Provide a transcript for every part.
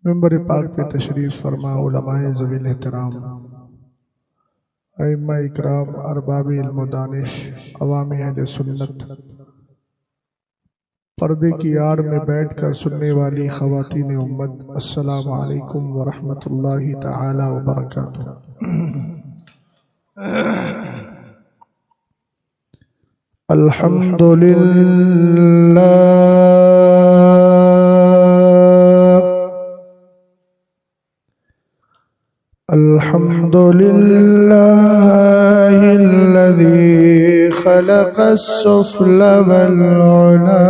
Member पाक पे तशरीफ फरमा उलमाए ज़वील एहतराम अइम्मा इकराम अरबाब इल्म दानिश अवामी अहले सुन्नत पर्दे की आड़ में बैठकर सुनने वाली ख़वातीन उम्मत, अस्सलामु अलैकुम व रहमतुल्लाहि तआला व बरकातुहू। अल्हम्दुलिल्लाहिल्लज़ी खलक़स-सुफ़्ल वल-उला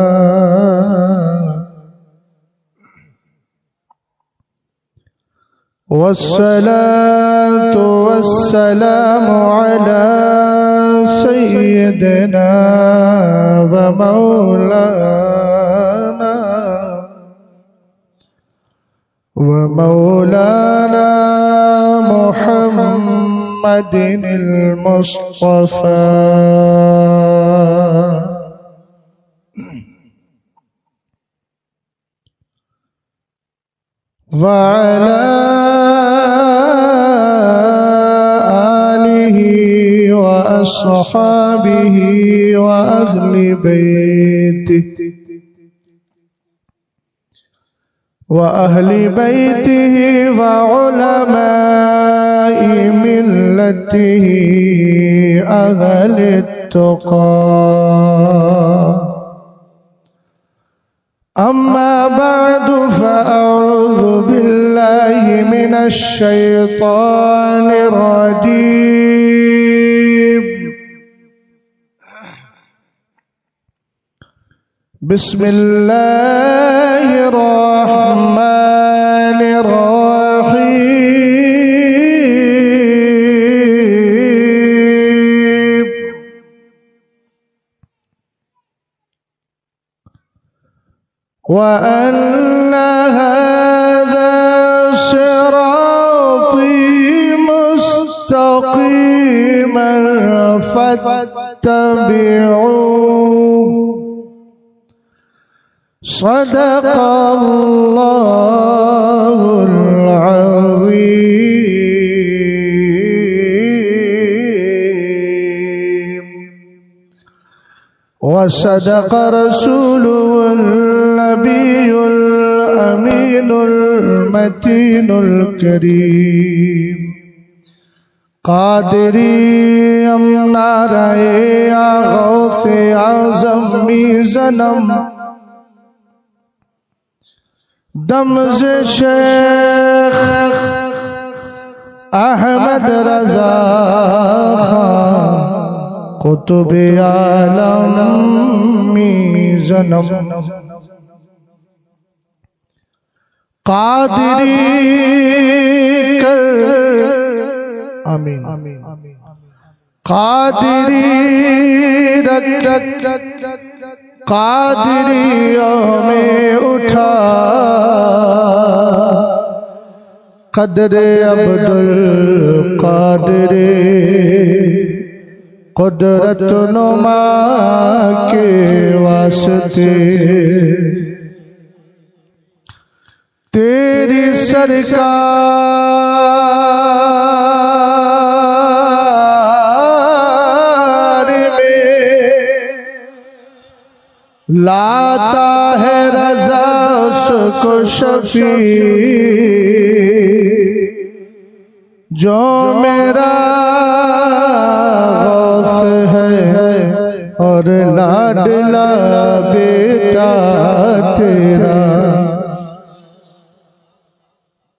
वस्सलातु वस्सलामु अला सय्यिदिना व मौलाना मुहम्मदिनिल मुस्तफ़ा व अला आलिहि व अस्हाबिहि व अहली बैतिहि व उलमाए मिल्लतिहि अहलित तुक़ा। अम्मा बअदु फ़अऊज़ु बिल्लाहि मिनश शैतानिर रजीम। बिस्मिल्लाहिर रहमानिर रहीम। व अन्ना हाज़ा सिराती मुस्तक़ीमन फत्तबिऊह। सदक़ल्लाहुल अज़ीम व सदक़ रसूलुहुन नबियुल अमीनुल मतीनुल करीम। क़ादिरी नाराए गौसे आज़म मीज़नम दमज़े शेख अहमद रज़ा खां कुतुब आलम मीज़नम। क़ादिरी कर आमीन। क़ादिरी रख क़ादिरियों में उठा क़द्रे अब्दुल क़ादिरे क़ुदरत नुमा के वास्ते तेरी सरकार में लाता है रज़ा उसको शफ़ी जो मेरा गौस है और लाडला बेटा तेरा।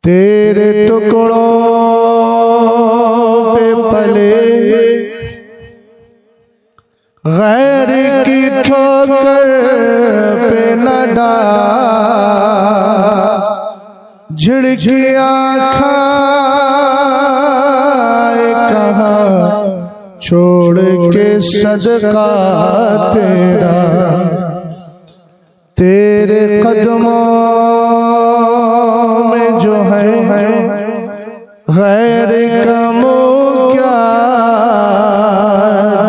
तेरे टुकड़ों पे पले गैर की ठोकर पे न डाल। झिड़कियाँ खाए कहाँ छोड़ के सदका तेरा। तेरे कदमों में जो है गैर का मुँह क्या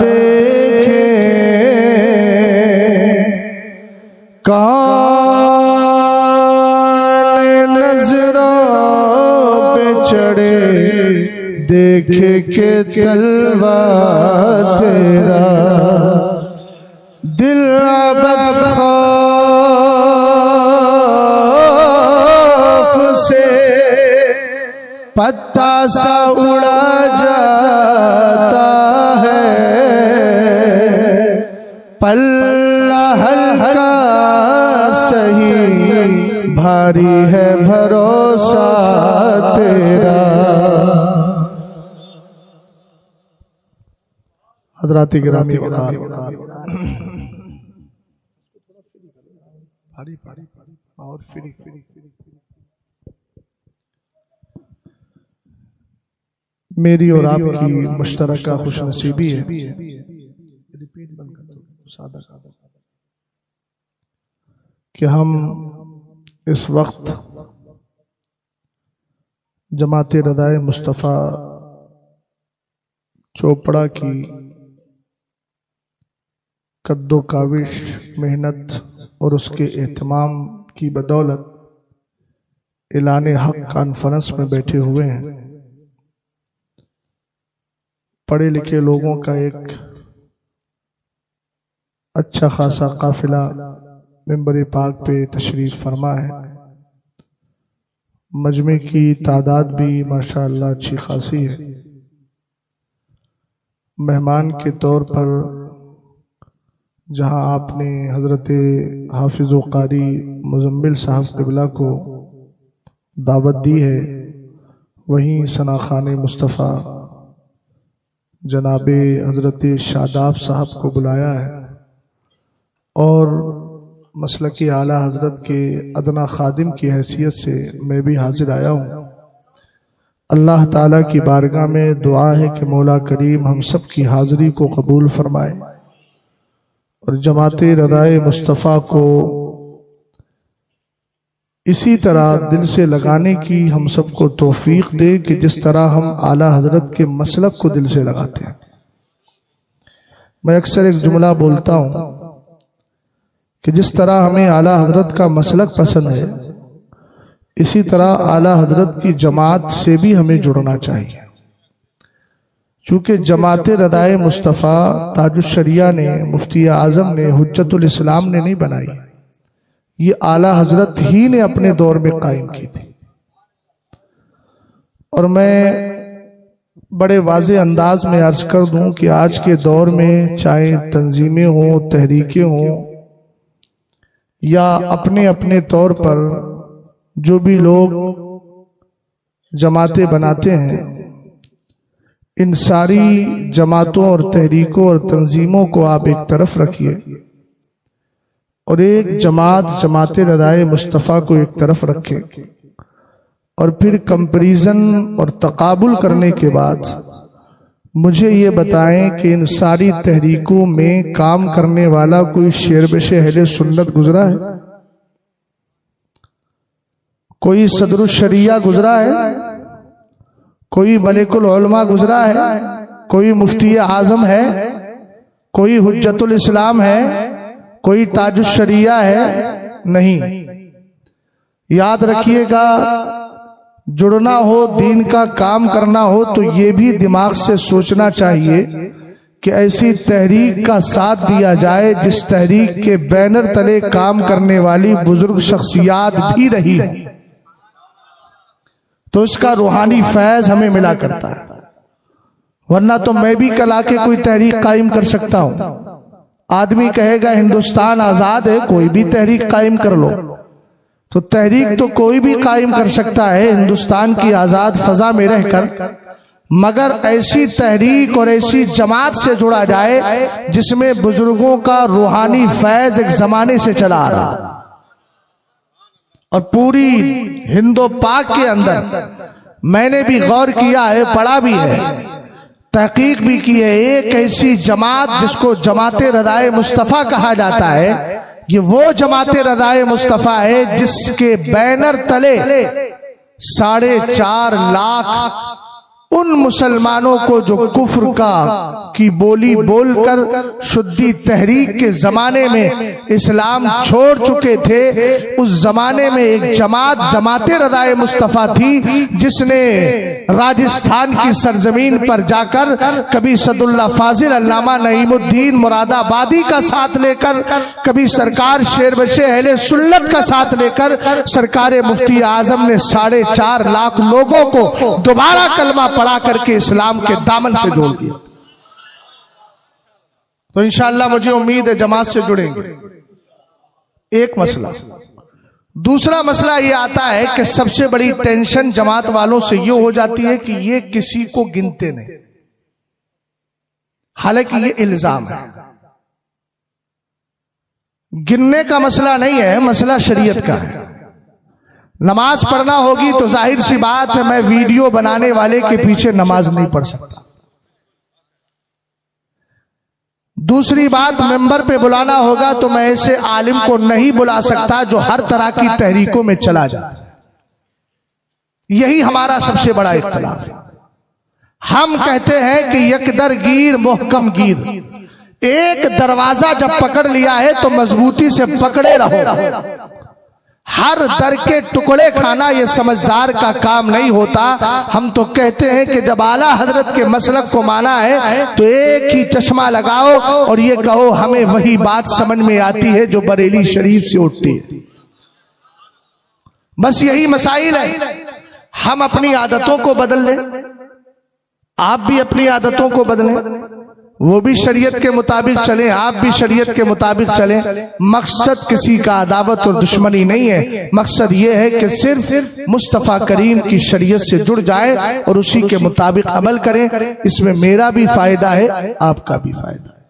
देखे। कौन नजर देखे के तलवा तेरा दिल अबद खौफ से पत्ता सा उड़ा जाता है, पल्ला हल्का सही भारी है भरोसा तेरा। हज़रात गिरामी वक़ार और फ्री मेरी और आपकी मुश्तरका खुशनसीबी है कि हम इस वक्त जमात रदाए मुस्तफ़ा चोपड़ा की कद्दो काविश मेहनत और उसके एहतमाम की बदौलत ऐलान हक कॉन्फ्रेंस में बैठे हुए हैं। पढ़े लिखे लोगों का एक अच्छा खासा काफिला मिंबर पाक पे तशरीफ फरमा है। मजमे की तादाद भी माशाअल्लाह अच्छी खासी है। मेहमान के तौर पर जहां आपने हजरत हाफिज़ कारी मुजम्मिल साहब क़िबला को दावत दी है, वहीं सनाखान मुस्तफ़ा जनाबे हजरत शादाब साहब को बुलाया है और मसलकी आला हजरत के अदना खादिम की हैसियत से मैं भी हाजिर आया हूँ। अल्लाह ताला की बारगाह में दुआ है कि मौला करीम हम सब की हाजिरी को कबूल फरमाए और जमात रदाए मुस्तफ़ा को इसी तरह दिल से लगाने की हम सबको तौफीक दे कि जिस तरह हम आला हजरत के मसलक को दिल से लगाते हैं। मैं अक्सर एक जुमला बोलता हूँ कि जिस तरह हमें आला हजरत का मसलक पसंद है, इसी तरह आला हजरत की जमात से भी हमें जुड़ना चाहिए। चूँकि जमात रदाए मुस्तफ़ा ताजुश्शरिया ने, मुफ्ती आज़म ने, हुज्जतुल इस्लाम ने नहीं बनाई, ये आला हजरत ही ने अपने दौर में कायम की थी। और मैं बड़े वाज़े अंदाज में अर्ज कर दूं कि आज के दौर में चाहे तंजीमें हों, तहरीकें हों या अपने अपने तौर पर जो भी लोग जमातें बनाते हैं, इन सारी जमातों और तहरीकों और तंजीमों को आप एक तरफ रखिए और एक जमात रदाए मुस्तफ़ा को एक तरफ रखें और फिर कंपैरिजन और तकाबुल करने के बाद मुझे ये बताएं कि इन सारी तहरीकों में काम करने वाला कोई शेरबशे अहले सुन्नत गुजरा है? कोई सदरुश्शरिया गुजरा है? कोई मलिकुल उलमा गुजरा है? कोई मुफ्ती आज़म है? कोई हुज्जतुल इस्लाम है? कोई ताजुश्शरिया है? नहीं। याद रखिएगा, जुड़ना हो, दीन का काम करना हो तो ये भी दिमाग से सोचना चाहिए कि ऐसी तहरीक का साथ दिया जाए जिस तहरीक के बैनर तले काम करने वाली बुजुर्ग शख्सियात भी रही है, तो इसका रूहानी फैज हमें मिला करता है। वरना तो मैं भी कल आके कोई तहरीक कायम कर सकता हूं। आदमी कहेगा हिंदुस्तान आजाद है, कोई भी तहरीक कायम कर लो, तो तहरीक तो कोई भी कायम कर सकता है हिंदुस्तान की आजाद फजा में रहकर, मगर ऐसी तहरीक और ऐसी जमात से जुड़ा जाए जिसमें बुजुर्गों का रूहानी फैज एक जमाने से चला आ रहा। और पूरी हिंदो पाक के अंदर मैंने भी गौर किया है, पढ़ा भी है, तहकीक भी की है, एक ऐसी जमात जिसको जमात रदाए मुस्तफ़ा कहा जाता है, ये वो जमात रदाए मुस्तफ़ा है जिसके बैनर तले 4.5 लाख उन मुसलमानों को जो कुफ्र की बोली बोलकर शुद्धि तहरीक के जमाने में इस्लाम छोड़ चुके थे, उस जमाने में एक जमाते रदाए मुस्तफा थी जिसने राजस्थान की सरजमीन पर जाकर कभी सदुल्ला फाजिल अल्लामा नईमुद्दीन मुरादाबादी का साथ लेकर, कभी सरकार शेरबशे अहले सुन्नत का साथ लेकर सरकार मुफ्ती आजम ने 4.5 लाख लोगों को दोबारा कलमा पढ़ा करके इस्लाम के दामन से जोड़ दिया। तो इंशाअल्लाह मुझे उम्मीद है जमात से जुड़ेंगे। एक मसला। दूसरा मसला ये आता है कि सबसे बड़ी टेंशन जमात वालों से ये हो जाती है कि ये किसी को गिनते नहीं, हालांकि ये इल्जाम है। गिनने का मसला नहीं है, मसला शरीयत का है। नमाज पढ़ना होगी तो जाहिर सी बात है मैं वीडियो बनाने वाले के पीछे नमाज नहीं पढ़ सकता। दूसरी बात, मेंबर पे बुलाना होगा तो मैं ऐसे आलिम को नहीं बुला सकता जो हर तरह की तहरीकों में चला जाता है। यही हमारा सबसे बड़ा इख्तिलाफ है। हम कहते हैं कि यकदर गिर मोहकम गिर, एक दरवाजा जब पकड़ लिया है तो मजबूती से पकड़े रहो। हर दर के टुकड़े खाना ये समझदार का काम नहीं होता। हम तो कहते हैं कि जब आला हजरत के मसलक को माना है तो एक ही चश्मा लगाओ और ये कहो हमें वही बात समझ में आती है जो बरेली शरीफ से उठती है। बस यही मसाइल है। हम अपनी आदतों को बदल लें, आप भी अपनी आदतों को बदलें, वो भी शरीयत के मुताबिक चलें, आप भी शरीयत के मुताबिक चलें। मकसद किसी का अदावत और दुश्मनी नहीं है, मकसद ये है कि सिर्फ मुस्तफ़ा करीम की शरीयत से जुड़ जाए और उसी के मुताबिक अमल करें। इसमें मेरा भी फायदा है, आपका भी फायदा है।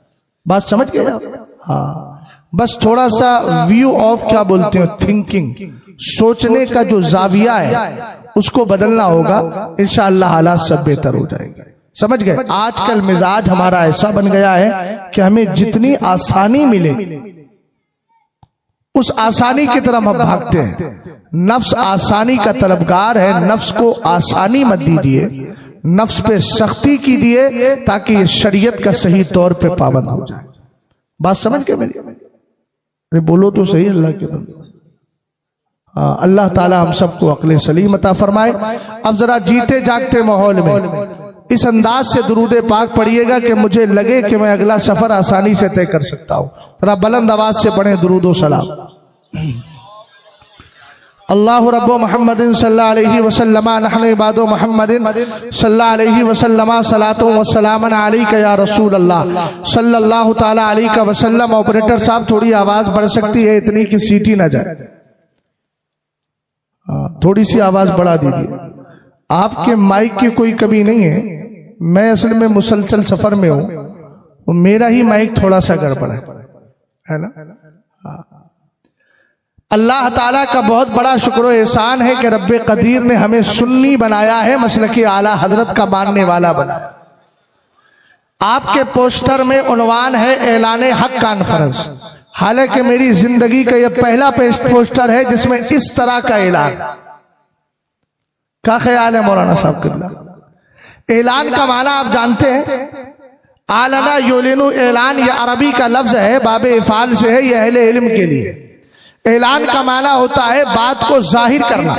बात समझ गए आप? हाँ, बस थोड़ा सा व्यू ऑफ क्या बोलते हो, थिंकिंग, सोचने का जो जाविया है उसको बदलना होगा। इंशाअल्लाह हालात सब बेहतर हो जाएंगे। समझ गए? आजकल मिजाज हमारा ऐसा बन गया है कि हमें जितनी आसानी मिले उस आसानी की तरफ हम भागते हैं। नफ्स आसानी का तलबगार है। नफ्स को आसानी मत दीजिए, नफ्स पे सख्ती कीजिए ताकि ये शरीयत का सही तौर पे पाबंद हो जाए। बात समझ के मेरी? अरे बोलो तो सही अल्लाह के बंदे। अल्लाह ताला हम सबको अक्ल सलीम अता फरमाए। अब जरा जीते जागते माहौल में इस अंदाज से दुरूद पाक पढ़िएगा कि मुझे लगे कि मैं अगला सफर आसानी से तय कर सकता हूं। जरा बुलंद आवाज से पढ़ें दुरूद व सलाम। अल्लाहु रब्बो मुहम्मदिन सल्लल्लाहु अलैहि वसल्लम नहनु इबादो मुहम्मदिन सल्लल्लाहु अलैहि वसल्लम सलातो व सलामन अलैका या रसूल अल्लाह सल्लल्लाहु ताला अलैहि वसल्लम। ऑपरेटर साहब थोड़ी आवाज बढ़ सकती है, इतनी कि सीटी ना जाए। थोड़ी सी आवाज बढ़ा दीजिए। आपके माइक की कोई कमी नहीं है, मैं असल में मुसलसल सफर में हूं, तो मेरा ही माइक थोड़ा सा गड़बड़ है ना। अल्लाह ताला का बहुत बड़ा शुक्र एहसान है कि रब्बे कदीर ने हमें सुन्नी बनाया है, मसलके आला हजरत का मानने वाला बनाया। आपके पोस्टर में उन्वान है ऐलान हक कॉन्फ्रेंस। हालांकि मेरी जिंदगी का यह पहला पोस्टर है जिसमें इस तरह का ऐलान। क्या ख्याल है मौलाना साहब किबला? ऐलान का माना आप जानते हैं, आलना योलिनु ऐलान, यह अरबी का लफ्ज है, बाबे इफाल से है, यह अहले इल्म के लिए। ऐलान का माना होता है बात को जाहिर करना।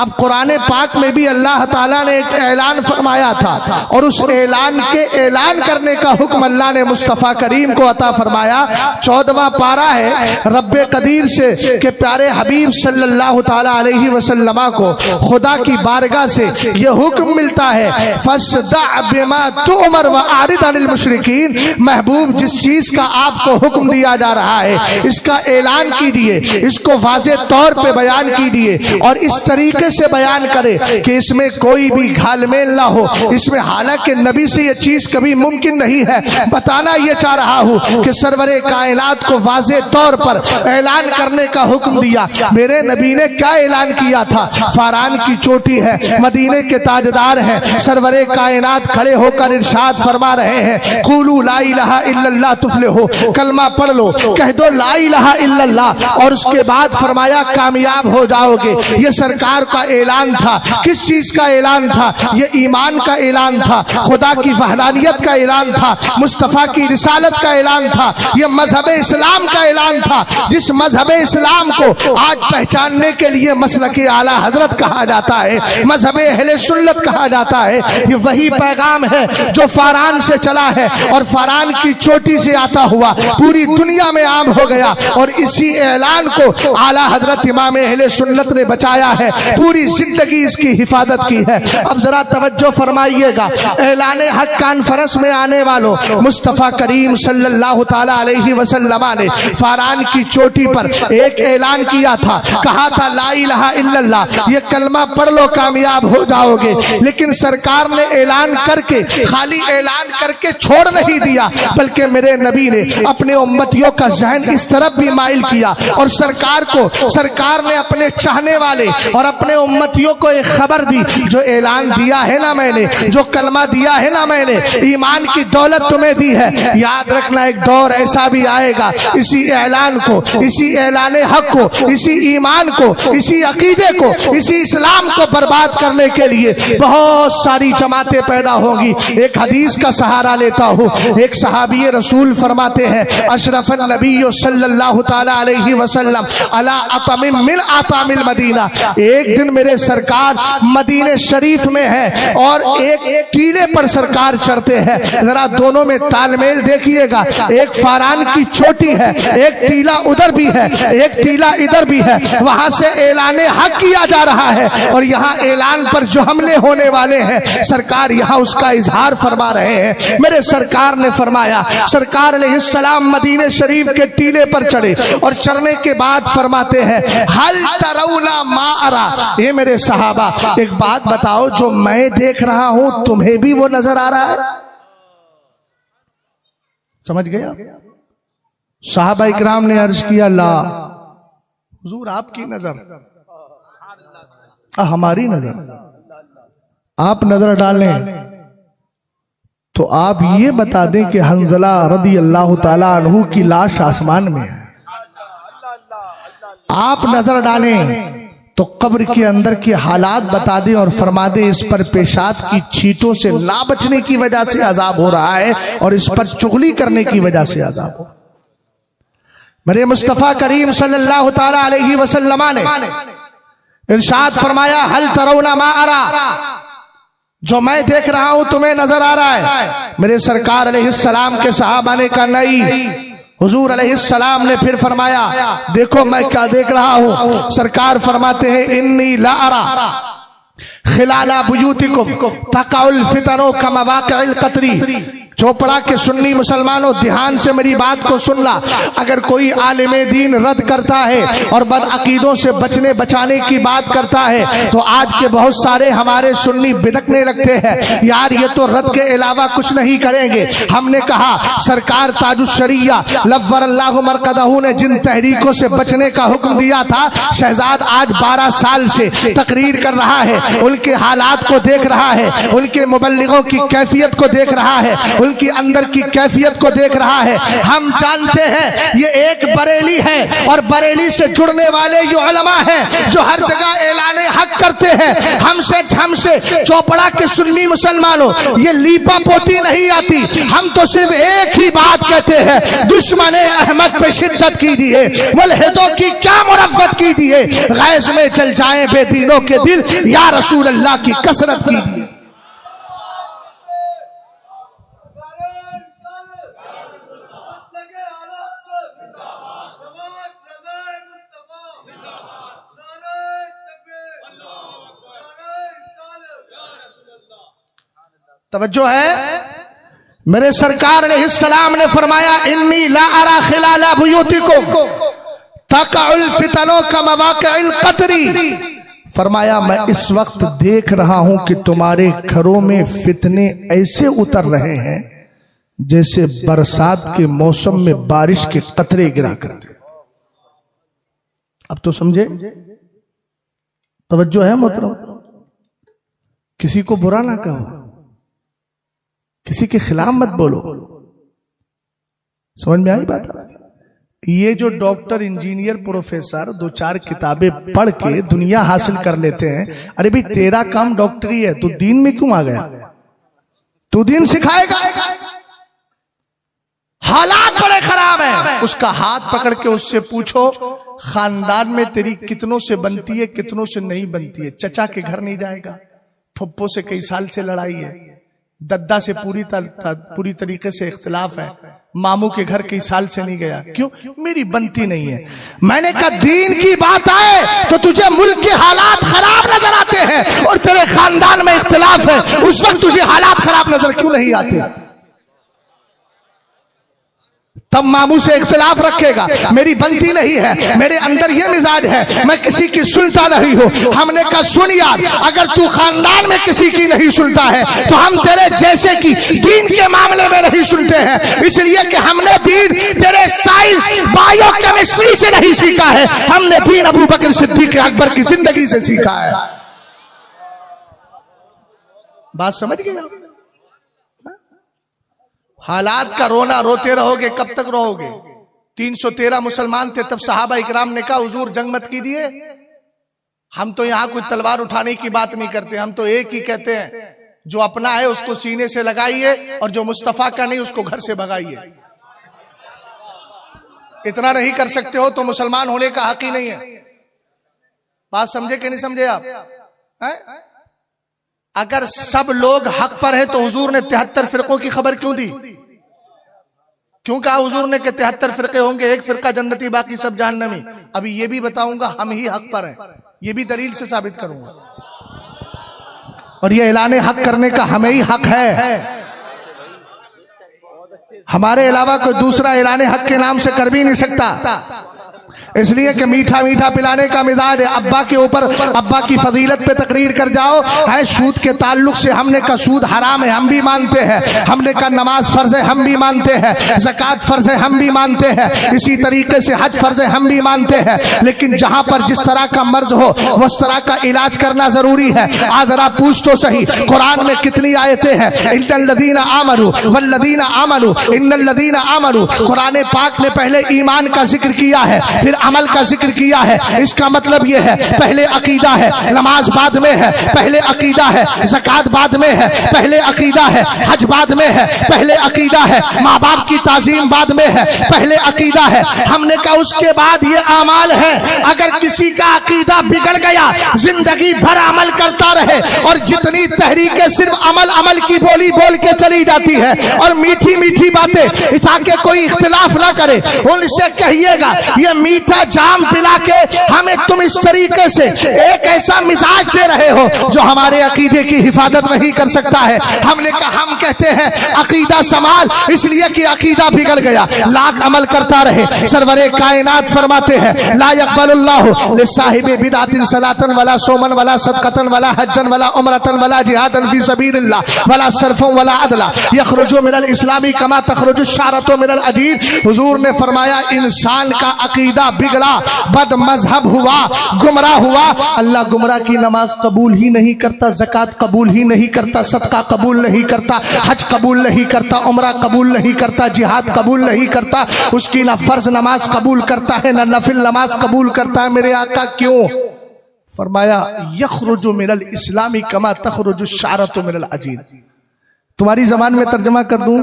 अब कुरान पाक में भी अल्लाह ताला ने एक ऐलान फरमाया था और उस ऐलान के ऐलान करने का हुक्म अल्लाह ने मुस्तफ़ा करीम को अता फरमाया। 14वां पारा है रब्बे कदीर से कि प्यारे हबीब सल्लल्लाहु ताला अलैहि वसल्लम को खुदा की बारगाह से यह हुक्म मिलता है, फस्दा बिमा तुअमर व आरिद अनिल मुशरिकीन। महबूब, जिस चीज का आपको हुक्म दिया जा रहा है इसका ऐलान कीजिए, इसको वाज़े तौर पे बयान कीजिए और इस तरीके से बयान करे कि इसमें कोई भी घालमेल ना हो इसमें। हालांकि नबी से यह चीज कभी मुमकिन नहीं है। बताना यह चाह रहा हूं कि सरवरे कायनात को वाज़े तौर पर ऐलान करने का हुक्म दिया। मेरे नबी ने क्या ऐलान किया था? फारान की चोटी है, मदीने के ताजदार हैं, सरवरे कायनात खड़े होकर इरशाद फरमा रहे हैं, क़ूलू ला इलाहा इल्लल्लाह तुफ्लिहू, कलमा पढ़ लो, कह दो ला इलाहा इल्लल्लाह और उसके बाद फरमाया कामयाब हो जाओगे। ये सरकार का ऐलान था। किस चीज का ऐलान था? ये ईमान का ऐलान था, खुदा की वहदानियत का ऐलान था, मुस्तफा की रिसालत का ऐलान था, ये मजहब इस्लाम का ऐलान था। जिस मजहब इस्लाम को आज पहचानने के लिए मसलक आला हजरत कहा जाता है, मजहब अहले सुन्नत कहा जाता है, ये वही पैगाम है जो फारान से चला है और फारान की चोटी से आता हुआ पूरी दुनिया में आम हो गया। और इसी ऐलान को आला हजरत इमाम अहले सुन्नत ने बचाया है, पूरी जिंदगी इसकी हिफाजत की है। अब जरा तवज्जो फरमाइएगा, ऐलान हक कॉन्फ्रेंस में आने वालों, मुस्तफा करीम सल्लल्लाहु ताला अलैहि वसल्लम ने फारान की चोटी पर एक ऐलान किया था, कहा था ला इलाहा इल्लल्लाह, ये कलमा पढ़ लो कामयाब हो जाओगे। लेकिन सरकार ने ऐलान करके, खाली ऐलान करके छोड़ नहीं दिया, बल्कि मेरे नबी ने अपने उम्मतियों का जहन इस तरफ भी माइल किया और सरकार ने अपने चाहने वाले और अपने उम्मतियों को एक खबर दी, जो ऐलान दिया है ना मैंने, जो कलमा दिया है ना मैंने, ईमान की दौलत तुम्हें दी है। याद रखना एक दौर ऐसा भी आएगा, इसी ऐलान को, इसी ऐलान हक को, इसी ईमान को, इसी अकीदे को, इसी इस्लाम को बर्बाद करने के लिए बहुत सारी जमातें पैदा होंगी। एक हदीस का सहारा लेता हूँ, एक सहाबी रसूल फरमाते हैं अशरफ नबी सल्लल्लाहु ताला अलैहि वसल्लम अला अतमिम मिन अतामिल मदीना, एक दिन मेरे सरकार मदीने शरीफ में है और एक टीले पर सरकार चढ़ते हैं। जरा दोनों में तालमेल देखिएगा, एक फारान की चोटी है, एक टीला उधर भी है, एक टीला इधर भी है, वहां से ऐलान हक किया जा रहा है और यहाँ ऐलान पर जो हमले होने वाले हैं सरकार यहाँ उसका इजहार फरमा रहे हैं। मेरे सरकार ने फरमाया, सरकार अलैहिस्सलाम मदीने शरीफ के टीले पर चढ़े और चढ़ने के बाद फरमाते हैं हल तरौना मा अरा, ये मेरे सहाबा एक बात बताओ, जो मैं देख रहा हूं तुम्हें भी वो नजर आ रहा है? समझ गया? सहाबा इकराम ने अर्ज किया ला हुजूर आपकी नजर, हमारी नजर, आप नजर डालें तो आप ये बता दें कि हंजला रदी अल्लाह ताला अन्हु की लाश आसमान में है। आप नजर डालें तो कब्र के अंदर के हालात बता दें और फरमा दें इस पर पेशाब की छींटों से ना बचने की वजह से अजाब हो रहा है और इस पर चुगली करने की वजह से अजाब हो। मेरे मुस्तफा करीम सल्लल्लाहु ताला अलैहि वसल्लम ने इरशाद फरमाया हल तरौना मा अरा, जो मैं देख रहा हूं तुम्हें नजर आ रहा है? मेरे सरकार अलैहिस्सलाम के सहाबा ने कहा नहीं। हुजूर अलैहिस्सलाम ने फिर फरमाया देखो मैं क्या देख रहा हूं। सरकार फरमाते हैं इन्नी ला अरा खिलाला बुयूतिकुम तकाउल फितनो कमवाक़िल क़तरी। चोपड़ा के सुन्नी मुसलमानों ध्यान से मेरी बात को सुनना, अगर कोई आलिमे दीन रद्द करता है और बदअकीदों से बचने बचाने की बात करता है तो आज के बहुत सारे हमारे सुन्नी बिदकने लगते हैं, यार ये तो रद्द के अलावा कुछ नहीं करेंगे। हमने कहा सरकार ताजुश्शरिया लव्वरल्लाहु मरकदहू ने जिन तहरीकों से बचने का हुक्म दिया था, शहजाद आज 12 साल से तकरीर कर रहा है, उनके हालात को देख रहा है, उनके मुबल्लिगों की कैफियत को देख रहा है, उनकी अंदर की कैफियत को देख रहा है। हम जानते हैं ये एक बरेली है और बरेली से जुड़ने वाले ये उलमा हैं जो हर जगह ऐलाने हक करते हैं। हमसे चोपड़ा के सुन्नी मुसलमानों ये लीपा पोती नहीं आती, हम तो सिर्फ एक ही बात कहते हैं दुश्मन अहमद पे शिद्दत कीजिए, मुल्हिदों की क्या मुरफ़्फ़त कीजिए, गैज़ में चल जाएं बेदीनों के दिल, या रसूल अल्लाह की कसरत कीजिए। तवज्जो है, मेरे सरकार अलैहिस्सलाम ने फरमाया इन्नी ला अरा खिलाला बुयूतिकुम तक़उल फितनो कमवाक़िल क़तरी। फरमाया मैं इस वक्त देख रहा हूं कि तुम्हारे घरों में फितने ऐसे उतर रहे हैं जैसे बरसात के मौसम में बारिश के कतरे गिरा करते। अब तो समझे? तवज्जो है मोहतरम, किसी को बुरा ना कहो, किसी के खिलाफ मत बोलो। समझ में आई बात? ये जो डॉक्टर, इंजीनियर, प्रोफेसर 2-4 किताबें पढ़ के दुनिया हासिल कर लेते हैं, अरे भाई तेरा काम डॉक्टरी है, तू दीन में क्यों आ गया? तू दीन सिखाएगा? हालात बड़े खराब हैं। उसका हाथ पकड़ के उससे पूछो खानदान में तेरी कितनों से बनती है, कितनों से नहीं बनती है। चचा के घर नहीं जाएगा, फुप्पो से कई साल से लड़ाई है, दद्दा से पूरी तरीके से इख्तिलाफ है, मामू के घर कई साल से नहीं गया। क्यों? मेरी बनती नहीं है। मैंने कहा दीन की बात आए तो तुझे मुल्क के हालात खराब नजर आते हैं और तेरे खानदान में इख्तिलाफ है, उस वक्त तुझे हालात खराब नजर क्यों नहीं आते? तब मामू से इख्तिलाफ रखेगा, मेरी बनती नहीं है, मेरे अंदर ये मिजाज है, मैं किसी की सुनता नहीं हूं। हमने कहा सुन यार, अगर तू खानदान में किसी की नहीं सुनता है तो हम तेरे जैसे की दीन के मामले में नहीं सुनते हैं, इसलिए कि हमने दीन तेरे साइंस बायो केमिस्ट्री से नहीं सीखा है, हमने दीन अबू बकर सिद्दीक अकबर की जिंदगी से सीखा है। बात समझ गए? हालात का रोना रोते रहोगे, कब तक रहोगे? 313 मुसलमान थे, तब सहाबा इकराम ने कहा हुजूर जंग मत कीजिए, हम तो यहां कोई तलवार उठाने की बात नहीं करते, हम तो एक ही कहते हैं, जो अपना है उसको सीने से लगाइए और जो मुस्तफा का नहीं उसको घर से भगाइए। इतना नहीं कर सकते हो तो मुसलमान होने का हक ही नहीं है। बात समझे कि नहीं समझे आप? अगर सब लोग हक पर है तो हुजूर ने 73 फिरकों की खबर क्यों दी? क्यों कहा हुजूर ने कि 73 फिरके होंगे, एक फिरका जन्नती बाकी सब जहन्नमी? अभी ये भी बताऊंगा हम ही हक पर हैं, ये भी दलील से साबित करूंगा। और ये ऐलान हक करने का हमें ही हक है, हमारे अलावा कोई दूसरा ऐलान हक के नाम से कर भी नहीं सकता। इसलिए कि मीठा मीठा पिलाने का मिजाज है। अब्बा के ऊपर अब्बा की फजीलत पे तकरीर कर जाओ है। सूद के ताल्लुक से हमने कहा सूद हराम है, हम भी मानते हैं। हमने कहा नमाज फर्ज है, हम भी मानते हैं। ज़कात फर्ज है, हम भी मानते हैं। इसी तरीके से हज फर्ज है, हम भी मानते हैं। लेकिन जहां पर जिस तरह का मर्ज हो उस तरह का इलाज करना जरूरी है। आज जरा पूछ तो सही, कुरान में कितनी आयतें हैं? इन्नल्लज़ीना आमनू वल्लज़ीना आमनू इन्नल्लज़ीना आमनू। कुरान पाक ने पहले ईमान का जिक्र किया है, फिर अमल का जिक्र किया है। इसका मतलब यह है पहले अकीदा है, नमाज बाद में है, पहले अकीदा है, ज़कात बाद में है, पहले अकीदा है, हज बाद में है, पहले अकीदा है, माँ बाप की ताज़ीम बाद में है, पहले अकीदा है। हमने कहा उसके बाद ये अमाल है। अगर किसी का अकीदा बिगड़ गया, जिंदगी भर अमल करता रहे और जितनी तहरीकें सिर्फ अमल अमल की बोली बोल के चली जाती है और मीठी मीठी बातें ताकि कोई इख्तिलाफ ना करे, उनसे कहिएगा ये मीठा जाम पिला के हमें तुम इस तरीके से एक ऐसा मिजाज दे रहे हो जो हमारे अकीदे की हिफाजत नहीं कर सकता है। हमने कहा हम कहते हैं अकीदा संभाल, इसलिए कि अकीदा बिगड़ गया, लाख अमल करता रहे। सरवरे कायनात फरमाते हैं ला यक़बलुल्लाहु लिसाहिबि बिदअतिन सलातन वला सोमन वला सदक़तन वला हज्जन वला उमरतन वला जिहादन फी सबीलिल्लाह वला सरफन वला अदला यखरुजु मिनल इस्लामी कमा तखरुजु शारतु मिनल अदीन। हुजूर ने फरमाया इंसान का अकीदा बिगड़ा, बद मजहब हुआ, गुमराह हुआ, अल्लाह गुमराह की नमाज कबूल ही नहीं करता, ज़कात कबूल ही नहीं करता, सदका कबूल नहीं करता, हज कबूल नहीं करता, उम्रा कबूल नहीं करता, जिहाद कबूल नहीं करता। उसकी ना फर्ज नमाज कबूल करता है ना नफिल नमाज कबूल करता है। मेरे आका क्यों? फरमाया यखरुजु मिनल इस्लामी कमा तखरुजु शारतु मिनल अजीन। तुम्हारी जबान में तर्जमा कर दूं,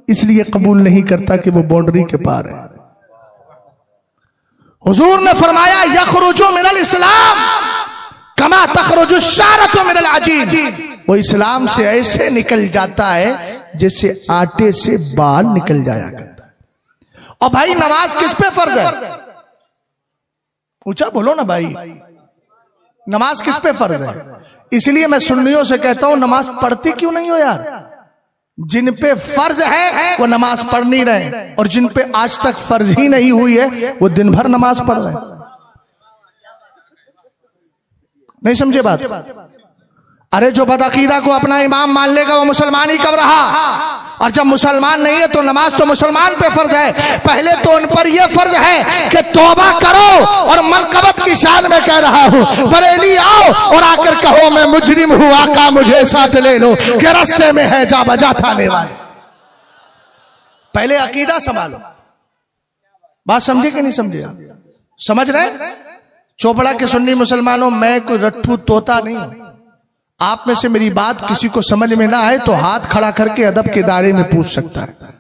इसलिए कबूल नहीं करता कि वो बाउंड्री के पार है। हुजूर ने फरमाया यखरुजु मिनल इस्लाम कमा तखरुजु शारतु मिनल अजीन। वो इस्लाम से ऐसे निकल जाता है जैसे आटे से बाल निकल जाया करता है। और भाई नमाज किस पे फर्ज है? पूछा, बोलो ना भाई, नमाज किस पे फर्ज है? इसलिए मैं सुन्नियों से कहता हूं नमाज पढ़ती क्यों नहीं हो यार? जिन पे फर्ज है वो नमाज पढ़ नहीं रहे, और जिन पे आज तक फर्ज ही नहीं हुई है वो दिन भर नमाज पढ़ रहे। नहीं समझे बात? अरे जो बदअकीदा को अपना इमाम मान लेगा वो मुसलमान ही कब रहा? और जब मुसलमान नहीं है तो नमाज तो मुसलमान पे फर्ज है। पहले तो उन पर यह फर्ज है कि तौबा करो, और मनकबत की शान में कह रहा हूं, बरेली आओ और आकर कहो मैं मुजरिम हूं, आका मुझे साथ ले लो कि रास्ते में है जा बजा थाने वाले। पहले अकीदा संभालो। बात समझे कि नहीं समझे? समझ रहे? चोपड़ा के सुन्नी मुसलमानों, मैं कोई रट्ठू तोता नहीं हूं। आप में से मेरी बात किसी को समझ में ना आए तो हाथ खड़ा करके अदब के दायरे में पूछ सकता है।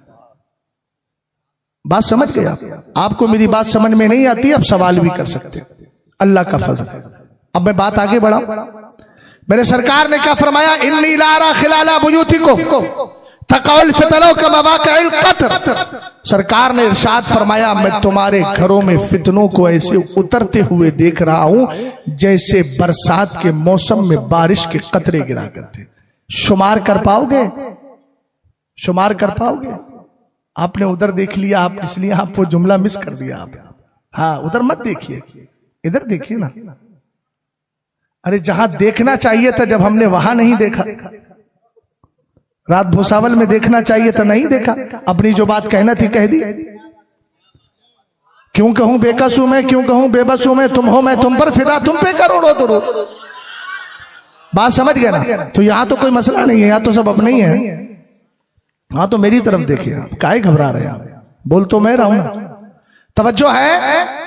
बात समझ गए आप? आपको मेरी बात समझ में नहीं आती, अब सवाल भी कर सकते, अल्लाह का फजल। अब मैं बात आगे बढ़ा। मेरे सरकार ने क्या फरमाया? इन्नी लारा खिलाला बुयूतिकुम तकौल फितनों का मवाक़िल क़त्र। सरकार ने इरशाद फरमाया, मैं तुम्हारे घरों में फितनों को ऐसे उतरते हुए देख रहा हूं जैसे बरसात के मौसम में बारिश के कतरे गिरा करते। शुमार कर पाओगे? शुमार कर पाओगे? आपने उधर देख लिया, आप इसलिए आपको जुमला मिस कर दिया आप। हाँ, उधर मत देखिए, इधर देखिए ना। अरे जहां देखना चाहिए था जब हमने वहां नहीं देखा। रात भूसावल में देखना चाहिए था, नहीं देखा। अपनी जो बात कहना थी कह दी। क्यों कहूं बेकस हूं मैं, क्यों कहूं बेबस हूं मैं, तुम हो मैं तुम पर फिदा, तुम पे करोड़ों दरूद। बात समझ गया ना? तो यहां तो कोई मसला नहीं है, यहां तो सब अपने ही है। हाँ, तो मेरी तरफ देखिए, आप काहे घबरा रहे हैं? बोल तो मैं रहा हूं ना। तवज्जो है?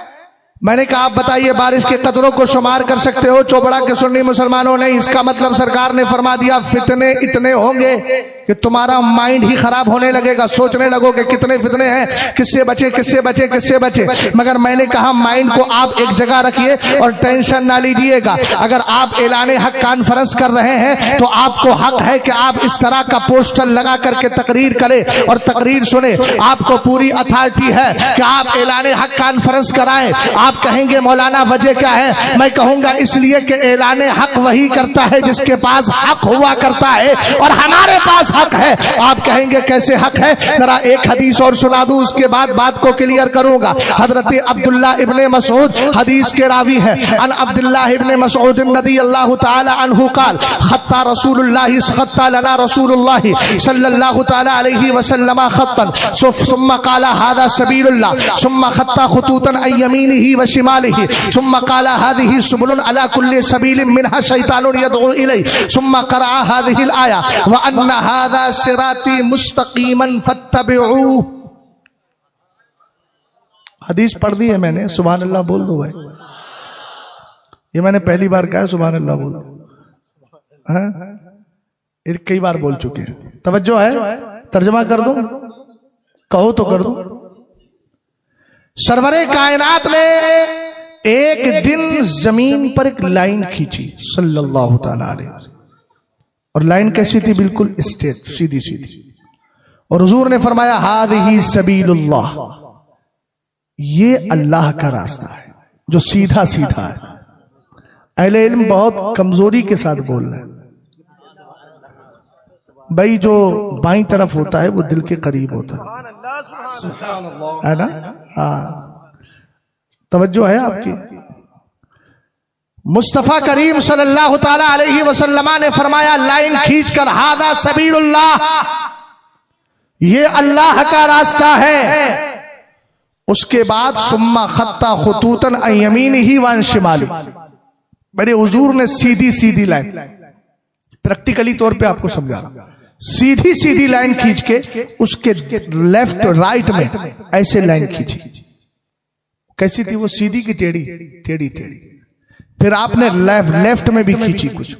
मैंने कहा आप बताइए बारिश के कतरों को शुमार कर सकते हो? चोपड़ा के सुन्नी मुसलमानों ने, इसका मतलब सरकार ने फरमा दिया फितने इतने होंगे कि तुम्हारा माइंड ही खराब होने लगेगा, सोचने लगोगे कितने फितने हैं, किससे बचे किससे बचे किससे बचे। मगर मैंने कहा माइंड को आप एक जगह रखिए और टेंशन ना लीजिएगा। अगर आप ऐलाने हक कॉन्फ्रेंस कर रहे हैं तो आपको हक है कि आप इस तरह का पोस्टर लगा करके तकरीर करें और तकरीर सुने। आपको पूरी अथॉरिटी है कि आप ऐलाने हक कॉन्फ्रेंस कराएं। आप कहेंगे मौलाना वजह क्या है? मैं कहूंगा इसलिए कि ऐलाने हक वही करता है जिसके पास हक हुआ करता है, और हमारे पास हक है। आप कहेंगे कैसे हक है? जरा एक हदीस और सुना दूं, उसके बाद बात को क्लियर करूंगा। हजरत अब्दुल्लाह इब्ने मसऊद हदीस के रावी है। अन अब्दुल्लाह इब्ने मसऊद रज़ियल्लाहु तआला अन्हु क़ाल खत्ता रसूलुल्लाह खत्ता लना रसूलुल्लाह सल्लल्लाहु तआला अलैहि वसल्लम खत्तन सुम्मा क़ाला हादा सबीलुल्लाह सुम्मा खत्ता खुतूतन अन यमीनिही व शिमालिही सुम्मा क़ाला हादिही सुबुलुन अला कुल्ली सबीलिन मिनहा शैतानुन यदउ इलैहि सुम्मा क़रअ हादिहिल आया व अन्ना हादा सिराती मुस्तकीमन फत्तबिऊ। हदीस पढ़ दी है मैंने, सुभान अल्लाह बोल दो भाई। ये मैंने पहली बार कहा, सुभान अल्लाह बोल दो। हाँ, कई बार बोल चुके हैं। तवज्जो है? तर्जमा कर दो, कहो तो कर दो। सरवरे कायनात ने एक दिन जमीन पर एक लाइन खींची सल्लल्लाहु तआला अलैहि वसल्लम, और लाइन कैसी थी? बिल्कुल स्ट्रेट, सीधी सीधी। और हुजूर ने फरमाया हादिही सबीलुल्लाह, ये अल्लाह का रास्ता है जो सीधा सीधा है। अहले इल्म बहुत कमजोरी के साथ बोल रहे हैं भाई। जो बाईं तरफ होता है वो दिल के करीब होता है ना? हाँ, तवज्जो है आपकी? मुस्तफा करीम सल्लल्लाहु ताला अलैहि वसल्लम ने फरमाया लाइन खींचकर हादा सबीलुल्लाह, ये अल्लाह का रास्ता है। उसके बाद सुम्मा खत्ता खुतूतन अन यमीनिही व अन शिमाली, मेरे हुजूर ने सीधी सीधी लाइन, प्रैक्टिकली तौर पे आपको समझा रहा, सीधी सीधी लाइन खींच के उसके लेफ्ट राइट में ऐसे लाइन खींची। कैसी थी वो? सीधी की टेढ़ी? टेढ़ी टेढ़ी। फिर आपने लेफ्ट में भी खींची कुछ,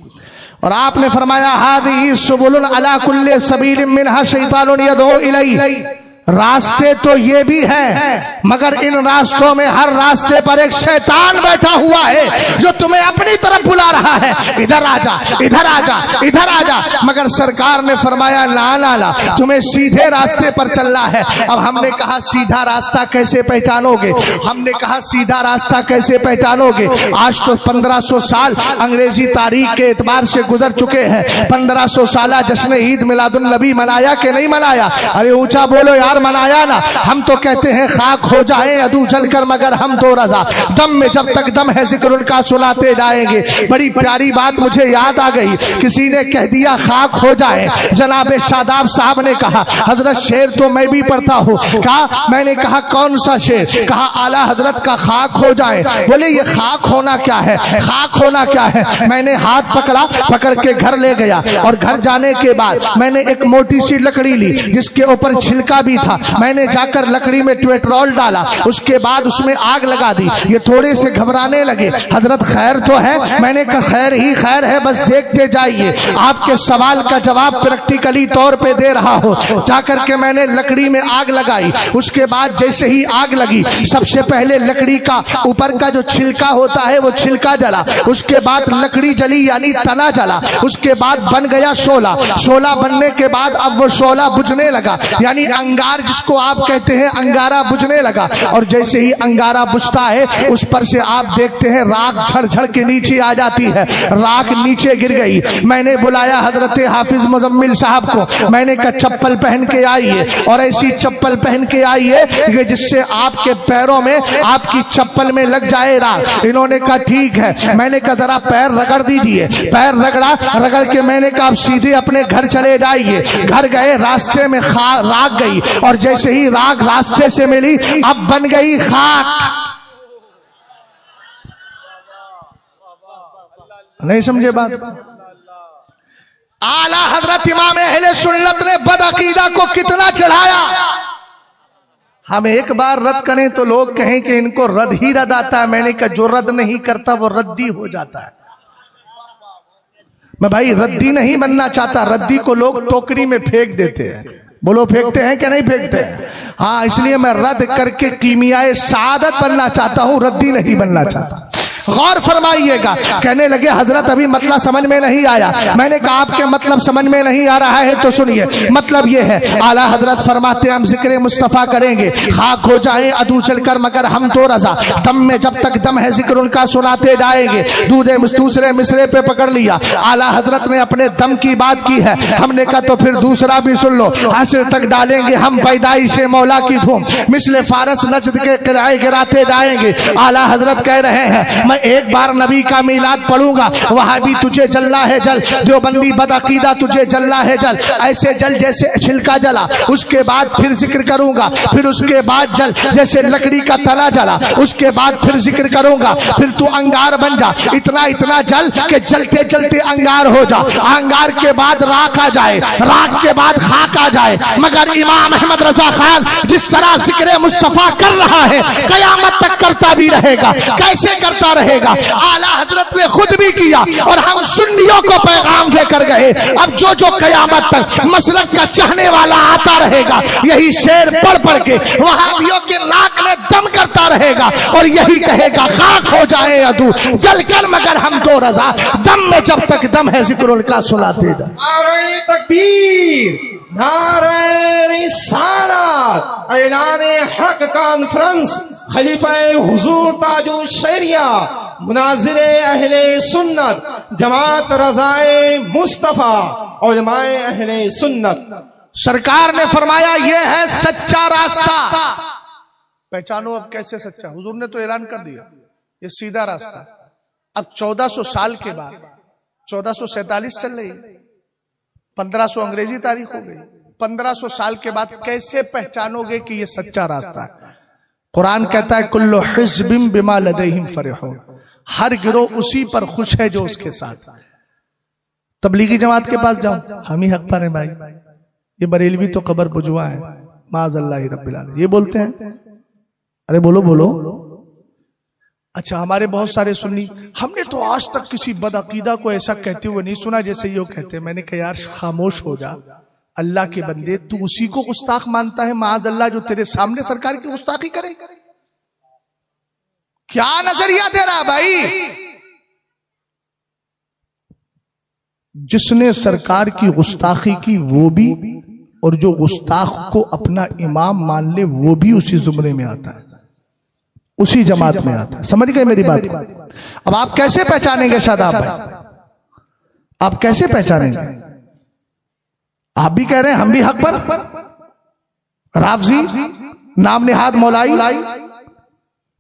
और आपने फरमाया हादिही सुबुलुन अला कुल्ली सबीलिन मिनहा शैतानुन यदउ इलैहि, रास्ते तो ये भी हैं मगर इन रास्तों में हर रास्ते पर एक शैतान बैठा हुआ है जो तुम्हें अपनी तरफ बुला रहा है, इधर आजा इधर आजा इधर आजा। मगर सरकार ने फरमाया ला ला ला, तुम्हें सीधे रास्ते पर चलना है। अब हमने कहा सीधा रास्ता कैसे पहचानोगे? हमने कहा सीधा रास्ता कैसे पहचानोगे? आज तो 1500 साल अंग्रेजी तारीख के एतबार से गुजर चुके हैं। 1500 साल जश्न ईद मिलादुन नबी मनाया कि नहीं मनाया? अरे ऊंचा बोलो यार, मनाया ना। हम तो कहते हैं खाक हो जाए अदू जलकर मगर हम तो रजा, दम में जब तक दम है जिक्र उनका सुनाते जाएंगे। बड़ी प्यारी बात मुझे याद आ गई, किसी ने कह दिया खाक हो जाए। जनाब शादाब साहब ने कहा हजरत शेर तो मैं भी पढ़ता हूँ। कहा, मैंने कहा कौन सा शेर? कहा आला हजरत का खाक हो जाए। बोले ये खाक होना क्या है? खाक होना क्या है? मैंने हाथ पकड़ा, पकड़ के घर ले गया, और घर जाने के बाद मैंने एक मोटी सी लकड़ी ली जिसके ऊपर छिलका भी था। मैंने जाकर लकड़ी में पेट्रोल डाला, उसके बाद उसमें आग लगा दी। ये थोड़े से घबराने लगे, हजरत खैर तो है? मैंने कहा खैर ही खैर है, बस देखते जाइए, आपके सवाल का जवाब प्रैक्टिकली तौर पे दे रहा हो। जाकर के मैंने लकड़ी में आग लगाई। उसके बाद जैसे ही आग लगी, सबसे पहले लकड़ी का ऊपर का जो छिलका होता है वो छिलका जला, उसके बाद लकड़ी जली यानी तना जला, उसके बाद बन गया शोला। शोला बनने के बाद अब वो शोला बुझने लगा, यानी अंगार जिसको आप कहते हैं, अंगारा बुझने लगा। और जैसे ही अंगारा बुझता है, उस पर से आप देखते हैं राख झड़ के नीचे आ जाती है, राख नीचे गिर गई। मैंने बुलाया हजरत हाफिज मुजम्मिल साहब को, मैंने कहा चप्पल पहन के आइए, और ऐसी चप्पल पहन के आइए कि जिससे आपके पैरों में, आपकी चप्पल में लग जाए राख। इन्होंने कहा ठीक है। मैंने कहा जरा पैर रगड़ दीजिए। पैर रगड़ा, रगड़ के मैंने कहा आप सीधे अपने घर चले जाइए। घर गए, रास्ते में राख गई, और जैसे ही राख रास्ते से मिली, अब बन गई खाक। नहीं समझे बात? आला हजरत इमाम अहले सुन्नत ने बदअकीदा को कितना चढ़ाया। हम एक बार रद्द करें तो लोग कहें कि इनको रद्द ही रद्द आता है। मैंने कहा जो रद्द नहीं करता वो रद्दी हो जाता है। मैं भाई रद्दी नहीं बनना चाहता, रद्दी को लोग टोकरी में फेंक देते हैं। बोलो फेंकते हैं कि नहीं फेंकते हैं? हाँ, इसलिए मैं रद्द करके कीमियाए सादत बनना चाहता हूं, रद्दी नहीं बनना चाहता। गौर फरमाइएगा। कहने लगे हजरत अभी मतलब समझ में नहीं आया। मैंने कहा आपके मतलब समझ में नहीं आ रहा है तो सुनिए। मतलब ये है, आला हजरत फरमाते हैं हम जिक्र मुस्तफा करेंगे, खाक हो जाए अदू चलकर मगर हम तो रजा, दम में जब तक दम है जिक्र उनका सुनाते जाएंगे। दूसरे मिसरे पे पकड़ लिया। आला हजरत ने अपने दम की बात की है, हमने कहा तो फिर दूसरा भी सुन लो। हासिल तक डालेंगे हम पैदाइश मौला की धूम, मिसले फारस नजद के किराए गिराते जाएंगे। आला हजरत कह रहे हैं मैं एक बार नबी का मीलाद पढ़ूंगा, वहां भी तुझे जलना है जल, देवबंदी बदअकीदा तुझे जलना है जल, ऐसे जल जैसे छिलका जला। उसके बाद फिर जिक्र करूंगा, फिर उसके बाद जल जैसे लकड़ी का तना जला, उसके बाद फिर जिक्र करूंगा, फिर तू अंगार बन जा। इतना जल के जलते जलते अंगार हो जा। अंगार के बाद राख आ जाए, राख के बाद खाक आ जाए। मगर इमाम अहमद रजा खान जिस तरह जिक्र मुस्तफा कर रहा है, कयामत तक करता भी रहेगा। कैसे करता रहेगा? आला हजरत ने खुद भी किया और हम सुन्नियों को पैगाम देकर गए। अब जो कयामत तक मसलक का चाहने वाला आता रहेगा, यही शेर पढ़ के वहाबियों के नाक में दम करता रहेगा और यही कहेगा खाक हो जाए अदू जलकर मगर हम तो रजा, दम में जब तक दम है जिक्र उनका सुनाते जा। नारे तकबीर, नारे रिसालत, ऐलाने हक कॉन्फ्रेंस, खलीफा हुजूर ताजु शरिया, मुनाजिरे अहले सुन्नत, जमात रजाए मुस्तफा, उलमाए अहले सुन्नत। सरकार ने फरमाया ये है सच्चा रास्ता। पहचानो अब कैसे सच्चा। हुजूर ने तो ऐलान कर दिया ये सीधा रास्ता। अब 1400 साल के बाद 1447 चल रही, 1500 अंग्रेजी तारीख हो गई, 1500 साल के बाद कैसे पहचानोगे कि ये सच्चा रास्ता है? कुरान कहता है कुल्लु हिज़्बिम बिमा लदैहिम फरिहून, हर गिरोह उसी पर खुश है जो उसके साथ। तबलीगी जमात के पास जाओ, हम ही हक पर हैं भाई, ये बरेलवी तो कबर बुझवा है, माज़अल्लाहि रब्बिल आलमीन, ये बोलते हैं। अरे बोलो बोलो। अच्छा, हमारे बहुत सारे सुन्नी, हमने तो आज तक किसी बदअकीदा को ऐसा कहते हुए नहीं सुना जैसे ये कहते हैं। मैंने कहा यार खामोश हो जा, अल्लाह के बंदे, तू उसी को गुस्ताख मानता है माज़अल्लाह जो तेरे सामने सरकार की गुस्ताखी करे? क्या नजरिया दे रहा भाई? जिसने सरकार की गुस्ताखी की वो भी, और जो गुस्ताख को अपना इमाम मान ले वो भी उसी जुमरे में आता है, उसी जमात में आता है। समझ गए मेरी बात को? अब आप कैसे पहचानेंगे शादाब भाई? आप कैसे पहचानेंगे? आप भी कह रहे हैं हम भी हक पर, राफजी नाम निहाद मौलाई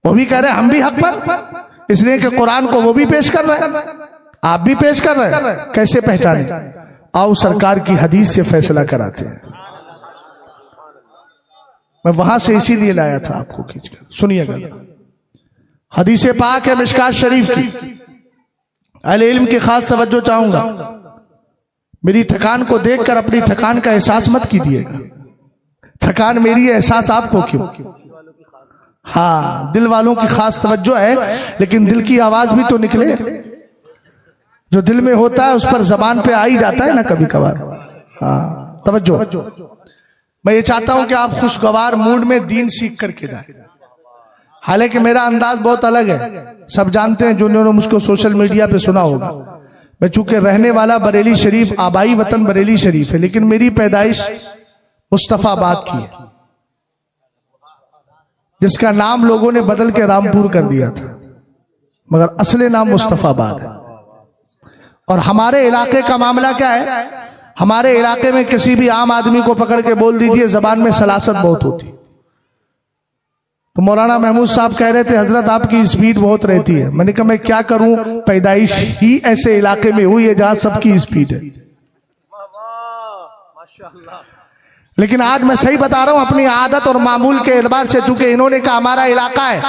वो भी कह रहे हैं हम भी हक पर, इसलिए कि कुरान को वो भी पेश कर रहे हैं, आप भी पेश कर रहे हैं। कैसे पहचाने? आओ सरकार की हदीस से फैसला कराते हैं। मैं वहां से इसीलिए लाया था आपको खींचकर, सुनिएगा। हदीस पाक है मिशकात शरीफ की, अहले इल्म की खास तवज्जो चाहूंगा। मेरी थकान को देखकर अपनी थकान का एहसास मत कीजिएगा, थकान मेरी है, एहसास आपको क्यों? हाँ, दिल वालों की खास तवज्जो है, लेकिन दिल की आवाज भी तो निकले। जो दिल में होता है उस पर जबान पे आ ही जाता है ना कभी कभार। हाँ, तवज्जो। मैं ये चाहता हूं कि आप खुशगवार मूड में दीन सीख करके जाए। हालांकि मेरा अंदाज बहुत अलग है, सब जानते हैं जिन्होंने मुझको सोशल मीडिया पे सुना होगा। मैं चूंकि रहने वाला बरेली शरीफ, आबाई वतन बरेली शरीफ है, लेकिन मेरी पैदाइश मुस्तफाबाद की है, जिसका नाम लोगों ने बदल के रामपुर कर दिया था, मगर असली नाम मुस्तफाबाद है। और हमारे इलाके का मामला क्या है, हमारे इलाके में किसी भी आम आदमी को पकड़ के बोल दीजिए, जबान में सलासत बहुत होती। तो मौलाना महमूद साहब कह रहे थे, हजरत आपकी स्पीड बहुत रहती है। मैंने कहा मैं क्या करूं, पैदाइश ही ऐसे इलाके में हुई है जहां सबकी स्पीड है। लेकिन आज मैं सही बता रहा हूं, अपनी आदत और मामूल के एतबार से, चूंकि इन्होंने कहा हमारा इलाका है,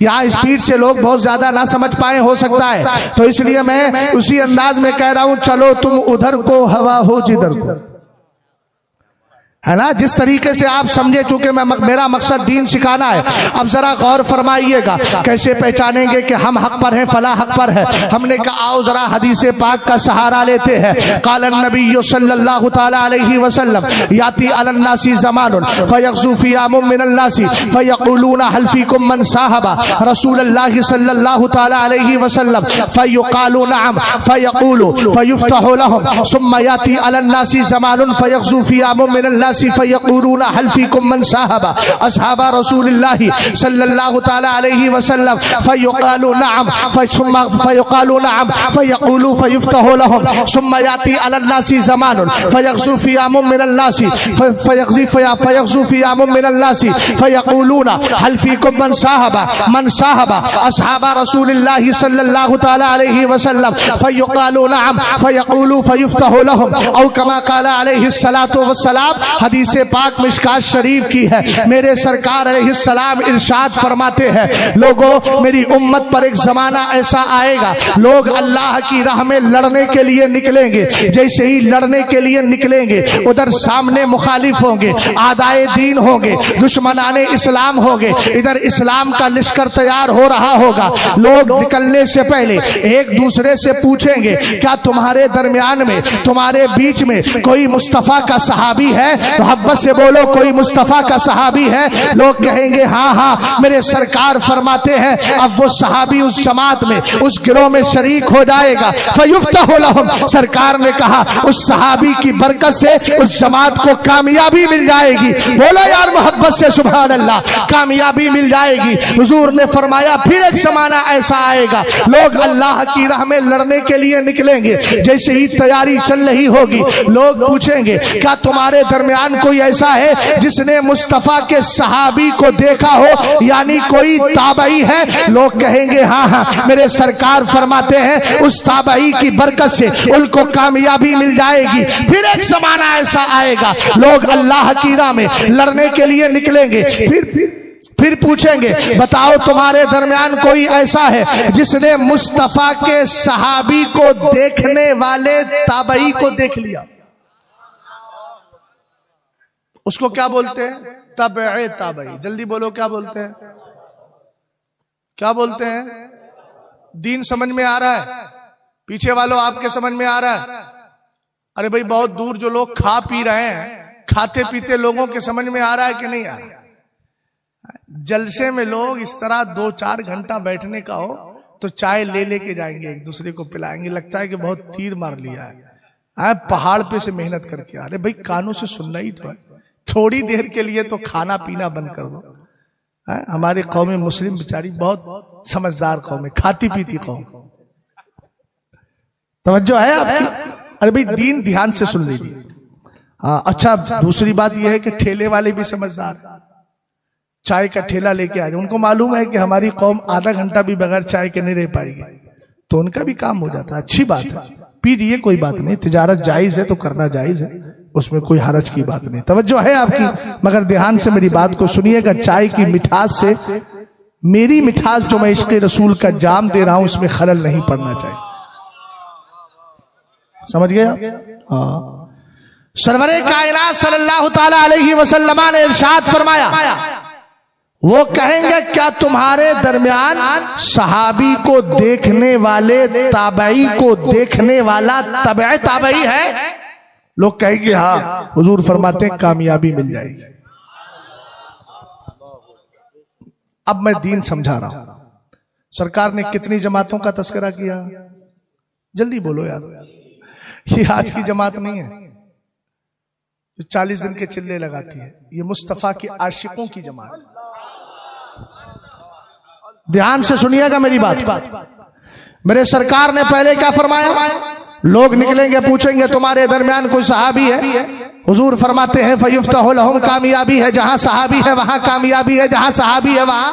यहाँ स्पीड से लोग बहुत ज्यादा ना समझ पाए, हो सकता है, तो इसलिए मैं उसी अंदाज में कह रहा हूं, चलो तुम उधर को हवा हो जिधर को, है ना, जिस तरीके से आप समझे। चूंकि मेरा मकसद दीन सिखाना है। अब जरा गौर फरमाइएगा, कैसे पहचानेंगे कि हम हक पर हैं, फला हक पर है। हमने कहा आओ जरा हदीस पाक का सहारा लेते हैं। क़ाल नबी सल्लल्लाहु तआला अलैहि वसल्लम, याती अलन नासी ज़मानुन फयग़ज़ू फ़ी आमुम मिनन नासी फयक़ूलूना हल फ़ीकुम मन साहबा रसूलल्लाह सल्लल्लाहु तआला अलैहि वसल्लम फयुक़ालू नअम फयक़ूलू फयुफ़्तहु लहुम सुम्मा याती अलन नासी ज़मानुन फयग़ज़ू फ़ी आमुम मिनन नासी फयक़ूलूना हल फ़ीकुम मन साहबा अस्हाबा रसूलिल्लाहि सल्लल्लाहु तआला अलैहि वसल्लम फयुक़ालू नअम फयुक़ालू नअम फयक़ूलू फयुफ़्तहु लहुम सुम्मा याती अलन नासी ज़मानुन फयग़ज़ू फ़ी आमुम मिनन नासी फयग़ज़ू फ़ी आमुम मिनन नासी फयक़ूलूना हल फ़ीकुम मन साहबा अस्हाबा रसूलिल्लाहि सल्लल्लाहु तआला अलैहि वसल्लम फयुक़ालू नअम फयक़ूलू फयुफ़्तहु लहुम औ कमा क़ाल अलैहि सलातु वस्सलाम। हदीस पाक मिशकात शरीफ की है। मेरे सरकार अलैहिस्सलाम इरशाद फरमाते हैं, लोगों मेरी उम्मत पर एक जमाना ऐसा आएगा, लोग अल्लाह की राह में लड़ने के लिए निकलेंगे। जैसे ही लड़ने के लिए निकलेंगे, उधर सामने मुखालिफ होंगे, आदाए दीन होंगे, दुश्मनाने इस्लाम होंगे। इधर इस्लाम का लश्कर तैयार हो रहा होगा। लोग निकलने से पहले एक दूसरे से पूछेंगे, क्या तुम्हारे दरमियान में, तुम्हारे बीच में कोई मुस्तफा का सहाबी है? मोहब्बत से बोलो, कोई मुस्तफा का सहाबी है? लोग कहेंगे हाँ हाँ। मेरे सरकार फरमाते हैं, अब वो सहाबी उस जमात में, उस गिरोह में शरीक हो जाएगा। फयुफ़्तहु लहुम, सरकार ने कहा उस सहाबी की बरकत से उस जमात को कामयाबी मिल जाएगी। बोलो यार मोहब्बत से सुभान अल्लाह, कामयाबी मिल जाएगी। हुजूर ने फरमाया फिर एक जमाना ऐसा आएगा, लोग अल्लाह की राह में लड़ने के लिए निकलेंगे। जैसे ही तैयारी चल रही होगी, लोग पूछेंगे क्या तुम्हारे दरमियान कोई ऐसा है जिसने मुस्तफा के सहाबी को देखा हो, यानी कोई ताबई है? लोग कहेंगे हाँ हाँ। मेरे सरकार फरमाते हैं उस ताबई की बरकत से उनको कामयाबी मिल जाएगी। फिर एक जमाना ऐसा आएगा, लोग अल्लाह की राह में लड़ने के लिए निकलेंगे। फिर पूछेंगे बताओ तुम्हारे दरमियान कोई ऐसा है जिसने मुस्तफा के सहाबी को देखने वाले ताबई को देख लिया? उसको क्या बोलते हैं? तबए ताबई। जल्दी बोलो, क्या बोलते हैं? क्या बोलते हैं? दीन समझ में आ रहा है? पीछे वालों आपके समझ में आ रहा है? अरे भाई बहुत दूर जो लोग खा पी रहे हैं, खाते पीते लोगों के समझ में आ रहा है कि नहीं आ रहा? जलसे में लोग इस तरह 2-4 घंटा बैठने का हो तो चाय ले लेके जाएंगे, एक दूसरे को पिलाएंगे, लगता है कि बहुत तीर मार लिया है। पहाड़ पे से मेहनत करके आ रहे। भाई कानों से सुनना ही तो है, थोड़ी देर के लिए तो खाना पीना बंद कर दो। हमारी कौम मुस्लिम बेचारी बहुत समझदार कौम है, खाती पीती कौम। तवज्जो है आपकी? अरे भाई दीन ध्यान से सुन लीजिए। हाँ अच्छा, दूसरी बात यह है कि ठेले वाले भी समझदार, चाय का ठेला लेके आ जाए। उनको मालूम है कि हमारी कौम आधा घंटा भी बगैर चाय के नहीं रह पाएगी, तो उनका भी काम हो जाता है। अच्छी बात है, पीजिए, कोई बात नहीं, तिजारत जायज है तो करना जायज है, उसमें कोई हरज की बात नहीं। तवज्जो है आपकी? मगर ध्यान से मेरी बात को सुनिएगा। चाय की मिठास से मेरी मिठास जो मैं इश्क़ रसूल का जाम दे रहा हूं, इसमें खलल नहीं पड़ना चाहिए। समझ गया? हाँ। सरवरे कायनात सल्लल्लाहु ताला अलैहि वसल्लम ने इरशाद फरमाया, वो कहेंगे क्या तुम्हारे दरमियान सहाबी को देखने वाले ताबई को देखने वाला तबे ताबई है? लोग कहेंगे हाँ। हुजूर फरमाते हैं कामयाबी मिल जाएगी। अब मैं दीन समझा रहा हूं। सरकार ने कितनी जमातों का तस्करा किया? जल्दी बोलो यार, ये आज की जमात नहीं है जो 40 दिन के चिल्ले लगाती है, ये मुस्तफा की आशिकों की जमात। ध्यान से सुनिएगा मेरी बात। मेरे सरकार ने पहले क्या फरमाया? लोग निकलेंगे पूछेंगे तुम्हारे दरमियान कोई सहाबी है? हुजूर फरमाते हैं फयुफ्तहु लहुम, कामयाबी है जहां सहाबी है वहां कामयाबी है, जहां सहाबी है वहां।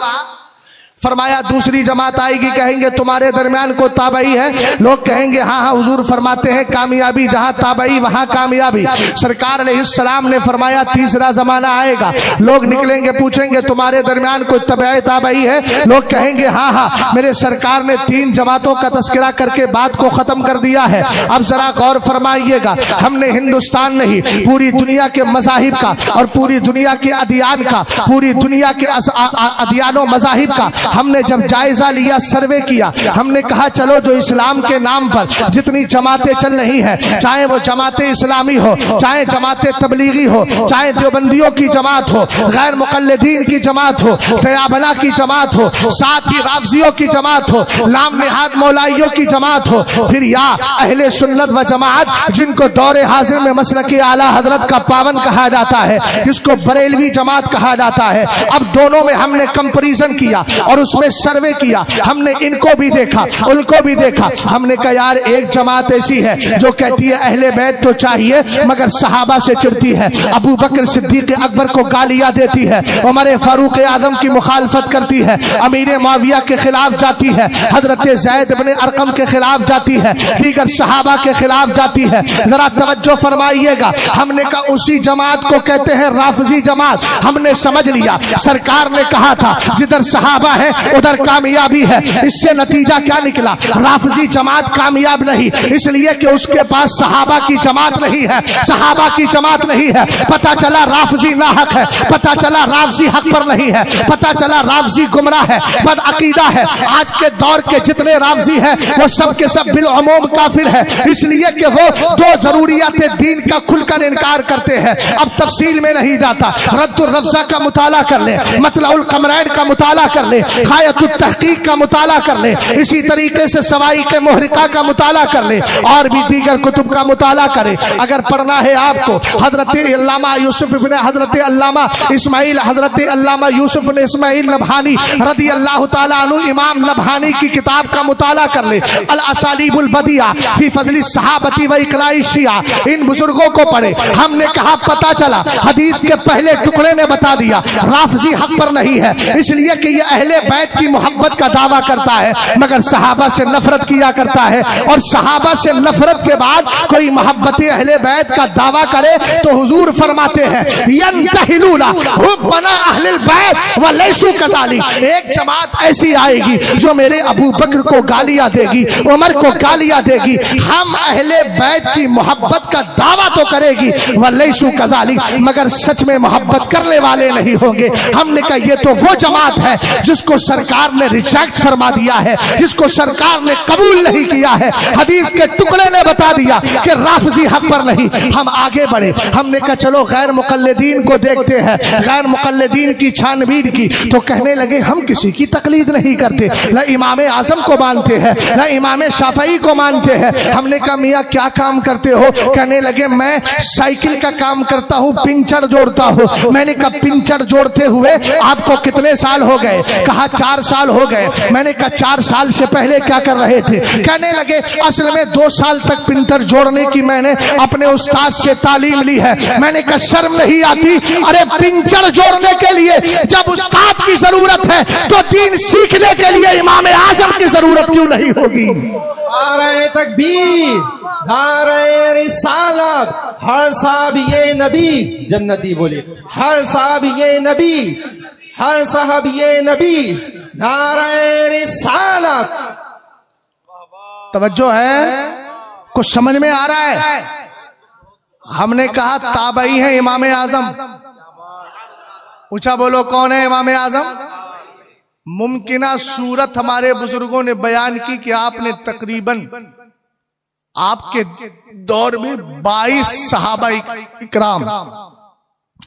फरमाया दूसरी जमात आएगी, कहेंगे तुम्हारे दरमियान को ताबई है? लोग कहेंगे हाँ हाँ। हुजूर फरमाते हैं कामयाबी जहां ताबई वहां कामयाबी। सरकार अलैहिस्सलाम ने फरमाया तीसरा जमाना आएगा, लोग निकलेंगे पूछेंगे तुम्हारे दरमियान कोई तबई ताबई है? लोग कहेंगे हाँ हाँ। मेरे सरकार ने 3 जमातों का तस्करा करके बात को खत्म कर दिया है। अब जरा गौर फरमाइएगा, हमने हिंदुस्तान नहीं पूरी दुनिया के मजाहिब का और पूरी दुनिया के अदियान का, पूरी दुनिया के अदियानों मजाहिब का हमने जब जायजा लिया, सर्वे किया, हमने कहा चलो जो इस्लाम के नाम पर जितनी जमातें चल रही हैं, चाहे वो जमाते इस्लामी हो, चाहे जमाते तबलीगी हो, चाहे देवबंदियों की जमात हो, गैर मुकल्लिदीन की जमात हो, दयाबना की जमात हो, साथ ही राफजियों की जमात हो, लाम निहाद मौलाइयों की जमात हो, फिर या अहले सुन्नत व जमात जिनको दौरे हाजिर में मसलक आला हजरत का पावन कहा जाता है, जिसको बरेलवी जमात कहा जाता है। अब दोनों में हमने कंपैरिजन किया और उसमें सर्वे किया, हमने इनको भी देखा उनको भी देखा। हमने कहा यार एक जमात ऐसी है जो कहती है अहले बैत तो चाहिए मगर सहाबा से चिढ़ती है, अबू बकर सिद्दीक अकबर को गालियां देती है, उमर फारूक आजम की मुखालफत करती है, अमीर मुआविया के खिलाफ जाती है, हजरत ज़ैद इब्न अरकम के खिलाफ जाती है, दीगर सहाबा के खिलाफ जाती है। जरा तवज्जो फरमाइएगा, हमने कहा उसी जमात को कहते हैं राफजी जमात। हमने समझ लिया सरकार ने कहा था जिधर सहाबा है उधर कामयाबी है। इससे नतीजा क्या निकला? राफजी जमात कामयाब नहीं, इसलिए कि उसके पास सहाबा की जमात नहीं है, सहाबा की जमात नहीं है। पता चला राफजी नाहक है, पता चला राफजी हक पर नहीं है, पता चला राफजी गुमराह है, बदअकीदा है। आज के दौर के जितने राफजी हैं वो सब के सब बिलअमूम काफिर है, इसलिए कि वो 2 जरूरियात दीन का खुलकर इनकार करते हैं। अब तफसील में नहीं जाता, रद्दुल रफ्जा का मुताला कर ले, मतलउल कमरैन का मुताला कर ले, खायतुत तहकीक का मुताला कर ले, इसी तरीके से सवाई के मुहरिका का मुताला कर ले और भी दीगर कुतुब का मुताला करे। अगर पढ़ना है आपको हजरत अल्लामा यूसुफ इब्न हजरत अल्लामा इस्माइल हजरत अल्लामा यूसुफ ने इस्माइल नबहानी रदी अल्लाह ताला अन्हु इमाम नबहानी की किताब का मुताला कर ले, अल असालीबुल बदिया फी फजली सहाबती व इकराई शिया, इन बुजुर्गों को पढ़े। हमने कहा पता चला हदीस के पहले टुकड़े ने बता दिया राफजी हक पर नहीं है, इसलिए कि यह अहले बैत की मोहब्बत का दावा करता है मगर सहाबा से नफरत किया करता है। और सहाबा से नफरत के बाद कोई मोहब्बत अहले बैत का दावा करे तो हुजूर फरमाते हैं यंतहिलूना हुब्बना अहलिल बैत व लैसू कज़ालिक, एक जमात ऐसी आएगी जो मेरे अबू बकर को गालियां देगी, उमर को गालियां देगी, हम अहले बैत की मोहब्बत का दावा तो करेगी व लैसू कज़ालिक, मगर सच में मोहब्बत करने वाले नहीं होंगे। हमने कहा ये तो वो जमात है जिसको सरकार ने रिजेक्ट फरमा दिया है, जिसको सरकार ने कबूल नहीं किया है। हदीस के टुकड़े ने बता दिया कि राफजी हक पर नहीं। हम आगे बढ़े, हमने कहा चलो गैर मुकल्लिदीन को देखते हैं, गैर मुकल्लिदीन की छानबीन की। तो कहने लगे हम किसी की तकलीद नहीं करते, न इमाम आजम को मानते हैं न इमाम शाफई को मानते हैं। हमने कहा मियाँ क्या काम करते हो? कहने लगे मैं साइकिल का काम करता हूँ, पिंचर जोड़ता हूँ। मैंने कहा पिंचर जोड़ते हुए आपको कितने साल हो गए? कहा 4 साल हो गए। मैंने कहा 4 साल से पहले क्या कर रहे थे? कहने लगे असल में 2 साल तक पिंचर जोड़ने की मैंने अपने उस्ताद से तालीम ली है। मैंने कहा शर्म नहीं आती? अरे पिंचर जोड़ने के लिए जब उस्ताद की जरूरत है तो दीन सीखने के लिए इमाम आजम की जरूरत क्यों नहीं होगी? नारे तकबीर, नारे रिसालत, हर साहब ये नबी जन्नती बोले, हर साहब ये नबी, हर साहब ये नबी, नारे रिसालत। तवज्जो है? कुछ समझ में आ रहा है? हमने कहा ताबई है इमाम आजम। पूछा बोलो कौन है इमाम आजम? मुमकिना सूरत हमारे बुजुर्गों ने बयान की कि आपने तकरीबन आपके दौर में 22 सहाबा इकराम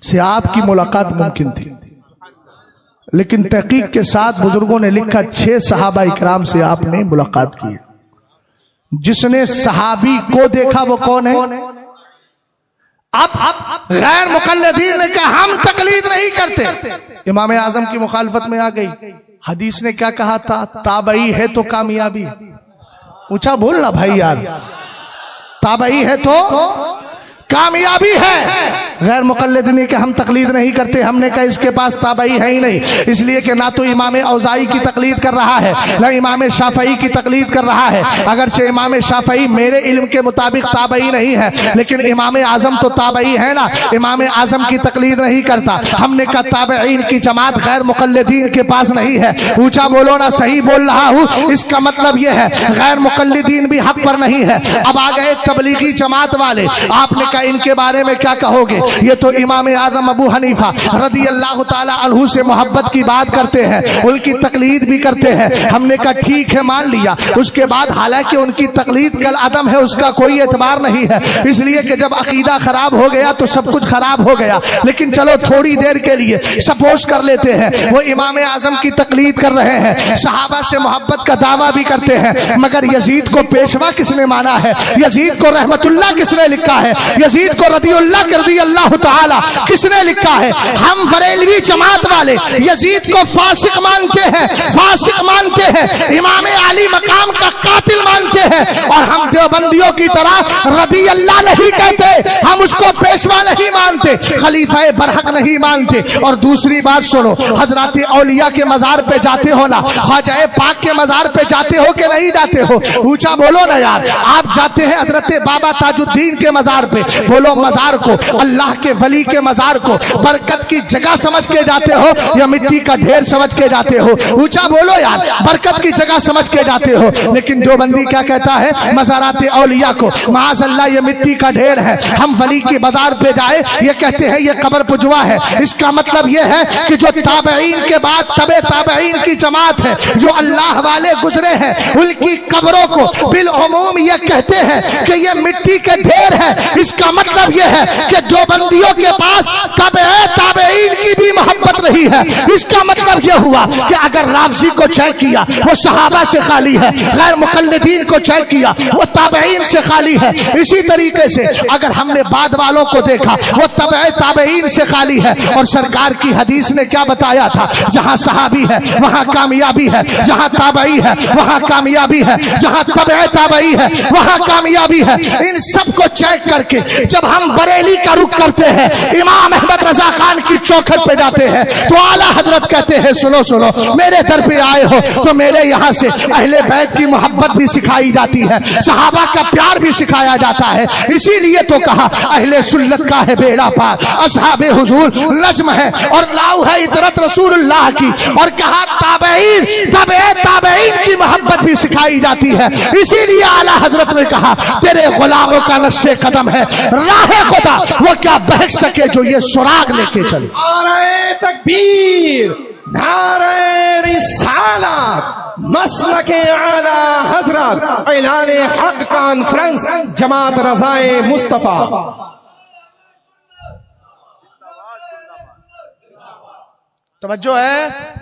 से आपकी मुलाकात मुमकिन थी, लेकिन तहकीक के साथ बुजुर्गों ने लिखा 6 सहाबा इकराम से आपने मुलाकात की। जिसने सहाबी को देखा वो कौन है? अब गैर मुकल्लिदीन ने कहा हम तकलीद नहीं करते, इमाम आजम की मुखालफत में आ गई। हदीस ने क्या कहा था? ताबई है तो कामयाबी। पूछा बोलना भाई यार, ताबई है तो कामयाबी है। गैर मुकल्लिदीन के हम तकलीद नहीं करते, हमने कहा इसके पास ताबई है ही नहीं, इसलिए कि ना तो इमाम औज़ाई की तकलीद कर रहा है ना इमाम शाफई की तकलीद कर रहा है। अगरचे इमाम शाफई मेरे इल्म के मुताबिक ताबई नहीं है, लेकिन इमाम आजम तो ताबई है ना, इमाम आजम की तकलीद नहीं करता। हमने कहा ताबईन की जमात गैर मुकल्लिदीन के पास नहीं है। ऊंचा बोलो ना, सही बोल रहा हूं। इसका मतलब यह है गैर मुकल्लिदीन भी हक पर नहीं है। अब आ गए तबलीगी जमात वाले, आपने इनके बारे में क्या कहोगे? ये तो इमाम आजम अबू हनीफा रदी अल्लाह ताला अन्हु से मोहब्बत की बात करते हैं, उनकी तकलीद भी करते हैं। हमने कहा ठीक है मान लिया। उसके बाद हालांकि उनकी तकलीद कल अदम है, उसका कोई एतबार नहीं है, इसलिए कि जब अकीदा खराब हो गया तो सब कुछ खराब हो गया। लेकिन चलो थोड़ी देर के लिए सपोज कर लेते हैं वो इमाम आजम की तकलीद कर रहे हैं, सहाबा से मोहब्बत का दावा भी करते हैं, मगर यजीद को पेशवा किसने माना है? यजीद को रहमतुल्लाह किसने लिखा है? यजीद को रदियुल्लाह कर दी अल्लाह ताला किसने लिखा है? हम बरेलवी जमात वाले यजीद को फासिक मानते हैं, फासिक मानते हैं, इमाम अली मकाम का कातिल मानते हैं, और हम देवबंदियों की तरह रदी अल्लाह नहीं कहते, हम उसको पेशवा नहीं मानते, खलीफा बरहक नहीं मानते। और दूसरी बात सुनो, हजरत औलिया के मजार पे जाते हो ना, ख्वाजा पाक के मजार पे जाते हो कि नहीं जाते हो? ऊंचा बोलो ना यार। आप जाते हैं हजरत बाबा ताजुद्दीन के मजार पे, बोलो मजार को, अल्लाह के वली के मजार को बरकत की जगह समझ के जाते हो या मिट्टी का ढेर समझ के जाते हो? ऊंचा बोलो यार। बरकत की जगह समझ के जाते हो, लेकिन देवबंदी क्या कहता है? मज़ारात औलिया को माज़अल्लाह ये मिट्टी का ढेर है, हम वली के बाजार पे जाए ये कहते हैं ये कब्र पुजवा है। इसका मतलब ये है कि जो ताबईन के बाद तबे ताबईन की जमात है, जो अल्लाह वाले गुजरे हैं, उनकी कब्रों को बिल उमूम ये कहते हैं कि ये मिट्टी के ढेर है। इसका मतलब यह है कि देवबंदियों के पास ताबईन की भी मोहब्बत रही है। इसका मतलब यह हुआ कि अगर राफ़ज़ी को चेक किया वो सहाबा से खाली है, गैर मुकल्लिदीन को चेक किया वो ताबईन से खाली है। इसी तरीके से अगर हमने बाद वालों को देखा वो ताबईन से खाली है। और सरकार की हदीस ने क्या बताया था? जहां सहाबी है वहां कामयाबी है, जहां ताबई है वहां कामयाबी है, जहां ताबई है वहां कामयाबी है। इन सबको चेक करके जब हम बरेली का रुख करते हैं, इमाम अहमद रजा खान की चौखट पे जाते हैं, तो आला हजरत कहते हैं सुनो सुनो, मेरे दर पे आए हो तो मेरे यहाँ से अहले बैत की मोहब्बत भी सिखाई जाती है, सहाबा का प्यार भी सिखाया जाता है। इसीलिए तो कहा अहले सुन्नत का है बेड़ा पार, असहाबे हुजूर नज्म है और लाऊ है इतरत रसूलुल्लाह की। और कहा ताबईन की मोहब्बत भी सिखाई जाती है। इसीलिए आला हजरत ने कहा तेरे गुलामों का नक्शे कदम है, राह खुदा वो क्या बहक सके जो ये सुराग लेके चले। नारे तकबीर, नारे रिसालत, मसलके आला हजरत, ऐलाने हक कॉन्फ्रेंस, जमात रज़ाए मुस्तफा। तवज्जो है।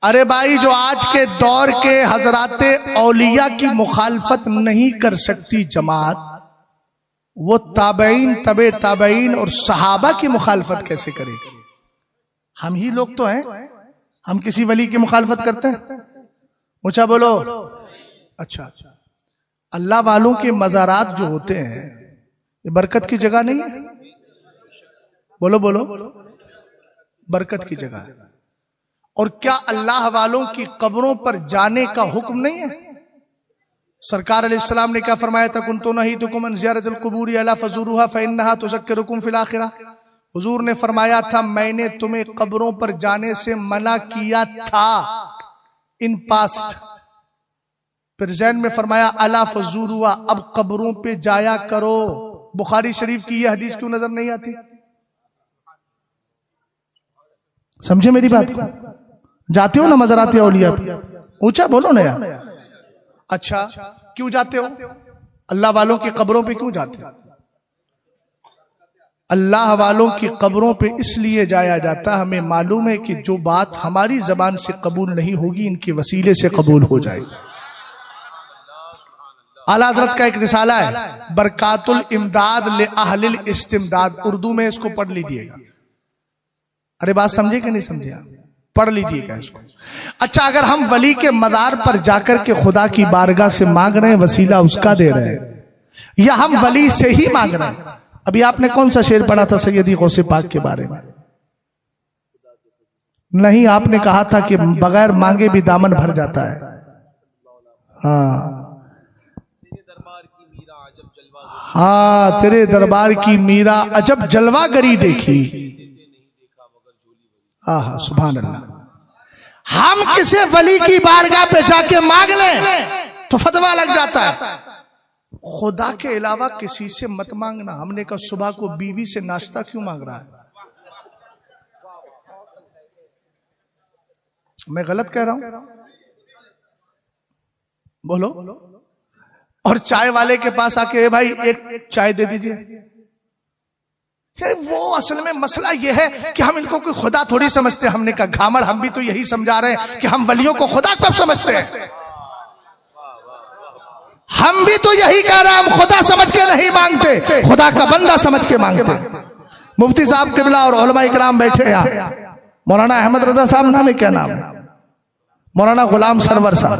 अरे भाई, जो आज के दौर के हजराते औलिया की मुखालफत नहीं कर सकती जमात, वो ताबईन तबे ताबईन और सहाबा की मुखालफत कैसे करेगी? हम ही लोग तो हैं, हम किसी वली की मुखालफत करते हैं? ऊंचा बोलो। अच्छा, अल्लाह वालों के मज़ारात जो होते हैं ये बरकत की जगह नहीं है? बोलो बोलो, बरकत की जगह है। और क्या अल्लाह वालों की कब्रों पर जाने का हुक्म नहीं है? सरकार अलैहिस्सलाम ने क्या फरमाया था? कुन्तु नहीतुकुम अन ज़ियारतिल क़ुबूर अला फ़ज़ूरूहा फ़इन्नहा तुज़क्किरुकुम फ़िल आख़िरा। हुजूर ने फरमाया था मैंने तुम्हें कब्रों पर जाने से मना किया था इन पास्ट। प्रेजेंट में फरमाया अला फ़ज़ूरूहा, अब कब्रों पे जाया करो। बुखारी शरीफ की यह हदीस क्यों नजर नहीं आती? समझे मेरी बात को? जाते हो ना मज़ारात औलिया पे? ऊंचा बोलो ना यार। अच्छा, क्यों जाते हो? अल्लाह वालों की कब्रों पे क्यों जाते हो? अल्लाह वालों की कब्रों पे इसलिए जाया जाता, हमें मालूम है कि जो बात हमारी जबान से कबूल नहीं होगी इनके वसीले से कबूल हो जाएगी। आला हज़रत का एक रिसाला है बरकातुल इमदाद ले अहलिल इस्तिमदाद, उर्दू में इसको पढ़ लीजिएगा। अरे बात समझे कि नहीं समझे? पढ़ लीजिएगा इसको। अच्छा, अगर हम वली के मदार पर जाकर के खुदा की बारगाह से मांग रहे हैं, वसीला उसका दे रहे हैं, या हम वली से ही मांग रहे हैं? अभी आपने कौन सा शेर पढ़ा था सैयदी गौसे पाक के बारे में? नहीं, आपने कहा था कि बगैर मांगे भी दामन भर जाता है। हाँ हाँ, तेरे दरबार की मीरा अजब जलवागरी देखी। हाँ, सुभान अल्लाह। हम किसी वली की बारगाह पे जाके मांग लें तो फतवा लग जाता है, खुदा के अलावा किसी से मत मांगना। हमने कहा सुबह को बीवी से नाश्ता क्यों मांग रहा है? मैं गलत कह रहा हूं? बोलो। और चाय वाले के पास आके भाई एक चाय दे दीजिए। वो असल में मसला यह है कि हम इनको कोई खुदा थोड़ी समझते हैं। हमने कहा घामड़, हम भी तो यही समझा रहे हैं कि हम वलियों को खुदा कब समझते हैं? हम भी तो यही कह रहे हैं, हम खुदा समझ के नहीं मांगते, खुदा का बंदा समझ के मांगते। मुफ्ती साहब किबला और उलमा इकराम बैठे यहाँ। मौलाना अहमद रजा साहब नाम है, क्या नाम है? मौलाना गुलाम सरवर साहब,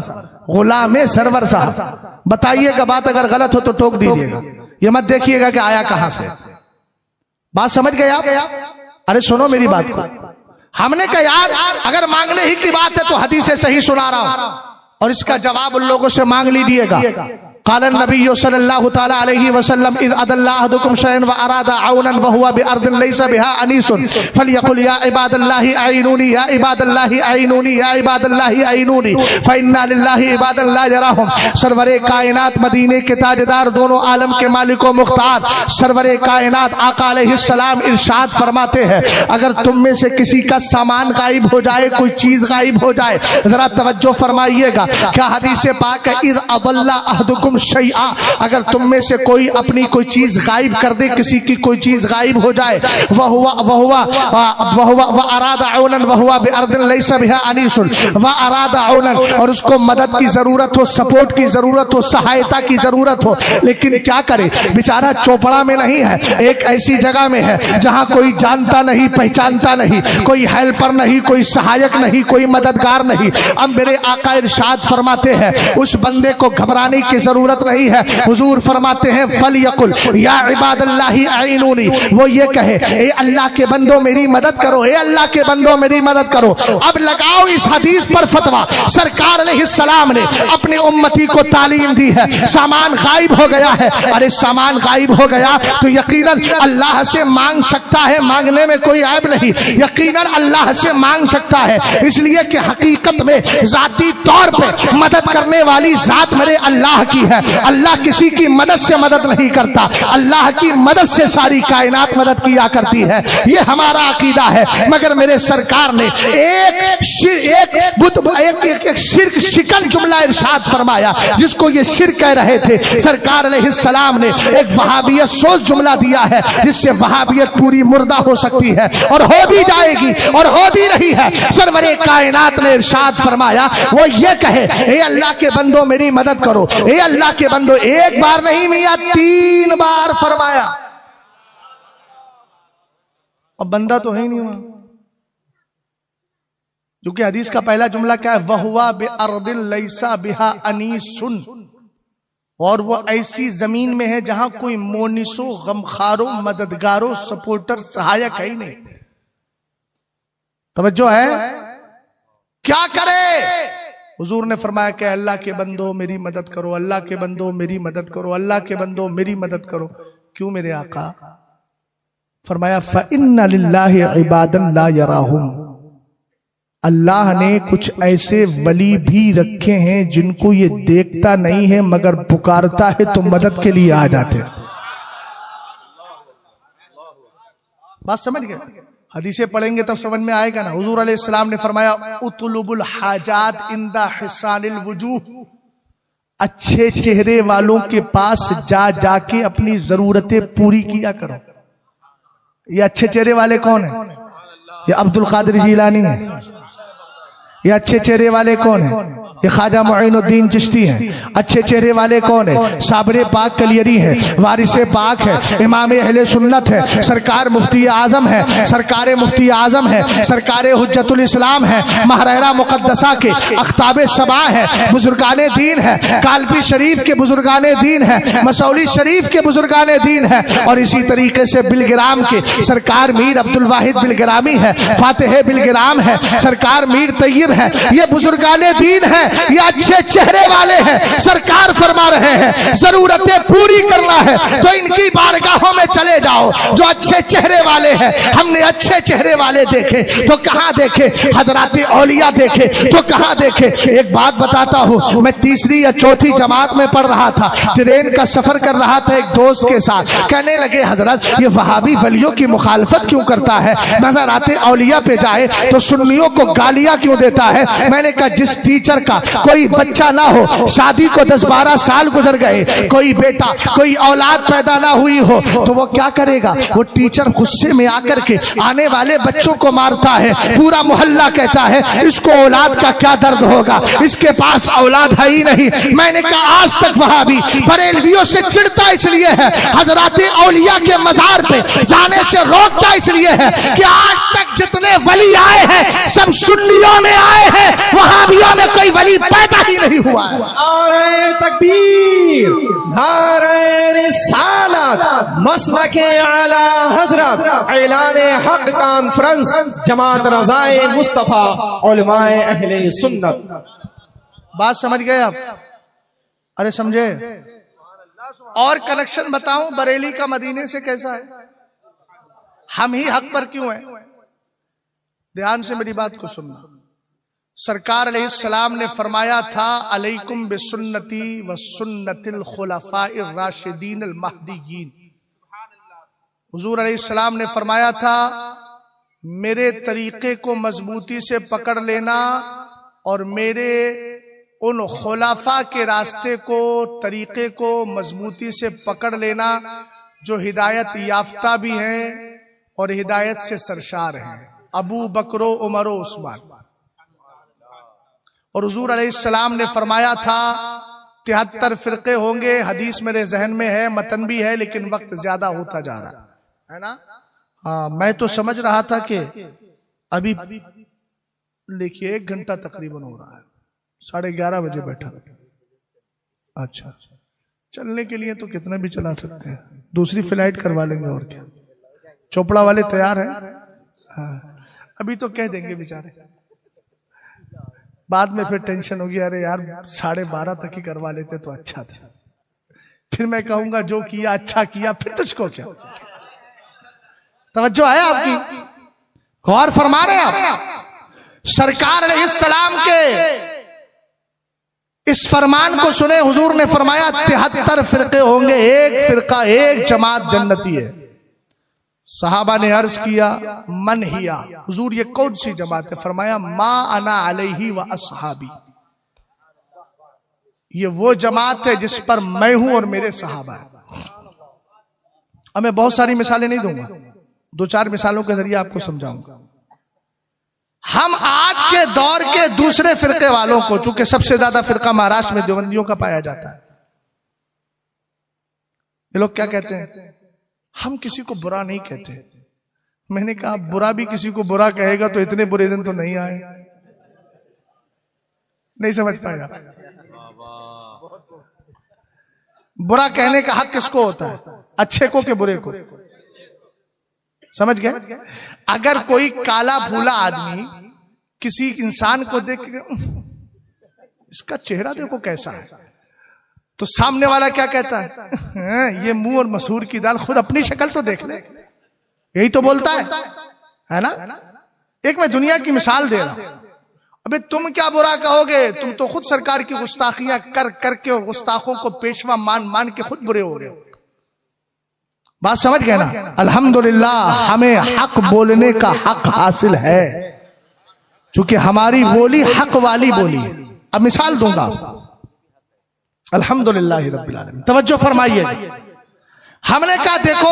गुलाम सरवर साहब। बताइएगा, बात अगर गलत हो तो टोक दीजिएगा, ये मत देखिएगा कि आया कहां से। बात समझ गए आप? अरे सुनो मेरी बात को। हमने कहा यार अगर मांगने ही की बात है तो हदीस सही सुना रहा हूं, और इसका जवाब उन लोगों से मांग लीजिएगा। क़ालन नबी सल्लल्लाहु तआला अलैहि वसल्लम इज़ अदल्लाह अहदुकुम शयअन व अरादा औनन व हुवा बिअर्दिन लैसा बिहा अनीसुन फलयकुल या इबादल्लाहि अईनूनी या इबादल्लाहि अईनूनी या इबादल्लाहि अईनूनी फइन्ना लिल्लाहि इबादन ला यराहुम। सरवरे कायनात, मदीने के ताजदार, दोनों आलम के मालिक व मुख्तार सरवरे कायनात आका अलैहिस्सलाम इरशाद फरमाते हैं, अगर तुम में से किसी का सामान गायब हो जाए, कोई चीज गायब हो जाए, जरा तवज्जो फरमाइएगा। क्या हदीस पाक है, इज़ अदल्ला अहदुकुम शैआ, अगर तुम में से कोई अपनी कोई चीज गायब कर दे, किसी की कोई चीज गायब हो जाए, और उसको मदद की जरूरत हो, सपोर्ट की जरूरत हो, सहायता की जरूरत हो, लेकिन क्या करे बेचारा चोपड़ा में नहीं है, एक ऐसी जगह में है जहां कोई जानता नहीं, पहचानता नहीं, कोई हेल्पर नहीं, कोई सहायक नहीं, कोई मददगार नहीं। अब मेरे आका इरशाद फरमाते हैं उस बंदे को घबराने की जरूरत नहीं है। हुजूर फरमाते हैं फलयकुल या इबादल्लाहि अईनूनी, वो ये कहे ए अल्लाह के बंदो मेरी मदद करो, ए अल्लाह के बंदो मेरी मदद करो। अब लगाओ इस हदीस पर फतवा। सरकार अलैहिस्सलाम ने अपनी उम्मती को तालीम दी है, सामान गायब हो गया है, अरे सामान गायब हो गया तो यकीनन अल्लाह से मांग सकता है, मांगने में कोई ऐब नहीं, यकीनन अल्लाह से मांग सकता है, इसलिए कि हकीकत में जाती तौर पे मदद करने वाली जात मेरे अल्लाह की है। अल्लाह किसी की मदद से मदद नहीं करता, अल्लाह की मदद से सारी कायनात मदद किया करती है, ये हमारा अकीदा है। मगर मेरे सरकार ने एक शिर्क शिकल जुमला इरशाद फरमाया, जिसको ये शिर्क कह रहे थे। सरकार अलैहिस्सलाम ने एक वहाबियत सोच जुमला दिया है, जिससे वहाबियत पूरी मुर्दा हो सकती है और हो भी जाएगी और हो भी रही है। सरवरे कायनात ने इरशाद फरमाया, वो ये कहे ए अल्लाह के बंदो मेरी मदद करो, ए अल्लाह के बंदो, एक बार नहीं मियां 3 बार फरमाया। अब बंदा तो है ही नहीं वहां, क्योंकि हदीस का पहला जुमला क्या है, वहुवा बिअर्दिन लैसा बिहा अनीसुन, और वो ऐसी जमीन में है जहां कोई मोनिसो, गमखारो, मददगारो, सपोर्टर, सहायक है ही नहीं। तवज्जो है? क्या करे? हुजूर ने फरमाया कि अल्लाह के बंदो मेरी मदद करो, अल्लाह के बंदो मेरी मदद करो, अल्लाह के बंदो मेरी मदद करो। क्यों मेरे आका? फरमाया फइन्ना लिल्लाहि इबादन ला यराहुम, अल्लाह ने कुछ ऐसे वली भी रखे हैं जिनको ये देखता नहीं है, मगर पुकारता है तो मदद के लिए आ जाते हैं। बात समझ गए? हदीसें पढ़ेंगे तब समझ में आएगा ना। हुजूर अलैहिस्सलाम ने फरमाया उतलुबुल हाजात इंदा हिसानिल वजूह, अच्छे चेहरे वालों के पास जा जाके अपनी जरूरतें पूरी किया करो। ये अच्छे चेहरे वाले कौन है? ये अब्दुल कादिर जिलानी है। ये अच्छे चेहरे वाले कौन है? ये ख्वाजा मुईनुद्दीन चिश्ती हैं। अच्छे चेहरे वाले कौन है? साबरे पाक कलियरी है, वारिसे पाक है, इमाम अहले सुन्नत है, सरकार मुफ्ती आजम है, सरकार मुफ्ती आजम है, सरकार हुज्जतुल इस्लाम है, महरैरा मुकद्दसा के अख्ताबे सबा है, बुजुर्गाने दीन है, कालबी शरीफ के बुजुर्गाने दीन है, मसौली शरीफ के बुजुर्गाने दीन है, और इसी तरीके से बिलगिराम के सरकार मीर अब्दुल वाहिद बिलगिरामी है, फातिह बिलगिराम है, सरकार मीर तैयब है। ये बुजुर्गाने दीन है, ये अच्छे चेहरे वाले हैं। सरकार फरमा रहे हैं जरूरतें पूरी करना है तो इनकी बारगाहों में चले जाओ जो अच्छे चेहरे वाले हैं। हमने अच्छे चेहरे वाले देखे तो कहां देखे? हजरात औलिया देखे तो कहां देखे? एक बात बताता हूं, मैं तीसरी या चौथी जमात में पढ़ रहा था, ट्रेन का सफर कर रहा था एक दोस्त के साथ। कहने लगे हजरत ये वहाबी वलियों की मुखालफत क्यों करता है? मज़ारात औलिया पे जाए तो सुन्नियों को गालियां क्यों देता है? मैंने कहा जिस टीचर का कोई बच्चा ना हो, शादी को 10-12 साल गुजर गए, कोई बेटा कोई औलाद पैदा ना हुई हो, तो वो क्या करेगा? वो टीचर गुस्से में आकर के आने वाले बच्चों को मारता है। पूरा मोहल्ला कहता है इसको औलाद का क्या दर्द होगा, इसके पास औलाद है ही नहीं। मैंने कहा आज तक वहाबी बरेलवियों से चिढ़ता इसलिए है, हजरात औलिया के मजार पे जाने से रोकता इसलिए है कि आज तक जितने वली आए हैं सब सुन्नियों में आए हैं, वहाबियों में कोई वली पैदा ही नहीं हुआ है। नारे तकबीर, नारे रिसालत, मसलके आला हजरत, ऐलान हक कॉन्फ्रेंस, जमात रज़ाए मुस्तफा, उलमाए अहले सुन्नत। बात समझ गए आप? अरे समझे? और कनेक्शन बताऊं बरेली का मदीने से कैसा है? हम ही हक पर क्यों हैं? ध्यान से मेरी बात को सुनना। सरकार अलैहिस्सलाम ने फरमाया था अलैकुम बिसुन्नती व सुन्नतिल खुलफाइर राशिदीन अल महदीयीन। हुजूर अलैहिस्सलाम ने फरमाया था मेरे तरीके को मजबूती से पकड़ लेना और मेरे उन खुलाफा के रास्ते को, तरीके को मजबूती से पकड़ लेना जो हिदायत याफ्ता भी हैं और हिदायत से सरशार हैं, अबू बकरो उमरो उस्मान। और हुजूर अलैहिस्सलाम ने फरमाया था 73 फिरके होंगे, हदीस मेरे जहन में है, मतन भी है, लेकिन वक्त ज्यादा होता जा रहा है ना। हाँ, मैं तो समझ रहा था कि अभी देखिए 1 घंटा तकरीबन हो रहा है, 11:30 बजे बैठा। अच्छा, चलने के लिए तो कितना भी चला सकते हैं, दूसरी फ्लाइट करवा लेंगे और क्या। चोपड़ा वाले तैयार हैं? हाँ, अभी तो कह देंगे बेचारे, बाद में फिर टेंशन होगी, अरे यार 12:30 तक ही करवा लेते तो अच्छा था। फिर मैं कहूंगा जो किया अच्छा किया, फिर तुझको क्या। तवज्जो है आपकी? गौर फरमा रहे हैं आप? सरकार अलैहिस्सलाम के इस फरमान को सुने। हुजूर ने फरमाया 73 फिरके होंगे, एक फिरका, एक जमात जन्नती है। सहाबा ने अर्ज किया मन हिया, हुजूर ये कौन सी जमात है? फरमाया मा अना अलैहि व अस्हाबी, ये वो जमात है जिस पर मैं हूं और मेरे सहाबा है। अब मैं बहुत सारी मिसालें नहीं दूंगा, 2-4 मिसालों के जरिए आपको समझाऊंगा। हम आज के दौर के दूसरे फिरके वालों को, चूंकि सबसे ज्यादा फिरका महाराष्ट्र में देवबंदियों का पाया जाता है, ये लोग क्या कहते हैं? हम किसी को बुरा नहीं कहते। मैंने कहा बुरा भी किसी को बुरा कहेगा तो इतने बुरे दिन तो नहीं आए। नहीं समझ पाया? बुरा कहने का हक किसको होता है? अच्छे को के बुरे को? समझ गए? अगर कोई काला भूला आदमी किसी इंसान को देख के इसका चेहरा देखो कैसा है, तो सामने वाला क्या कहता है? ये मुंह और मसूर की दाल, खुद अपनी शक्ल तो देख ले। यही तो बोलता है ना। एक मैं दुनिया की मिसाल दे रहा हूं। अबे तुम क्या बुरा कहोगे? तुम तो खुद सरकार की गुस्ताखियां कर करके और गुस्ताखों को पेशवा मान मान के खुद बुरे हो रहे हो। बात समझ गए ना? अल्हम्दुलिल्लाह हमें हक बोलने का हक हासिल है, क्योंकि हमारी बोली हक वाली बोली है। अब मिसाल दूंगा, अल्हम्दुलिल्लाह रब्बिल आलमीन। तवज्जो फरमाइए, हमने कहा देखो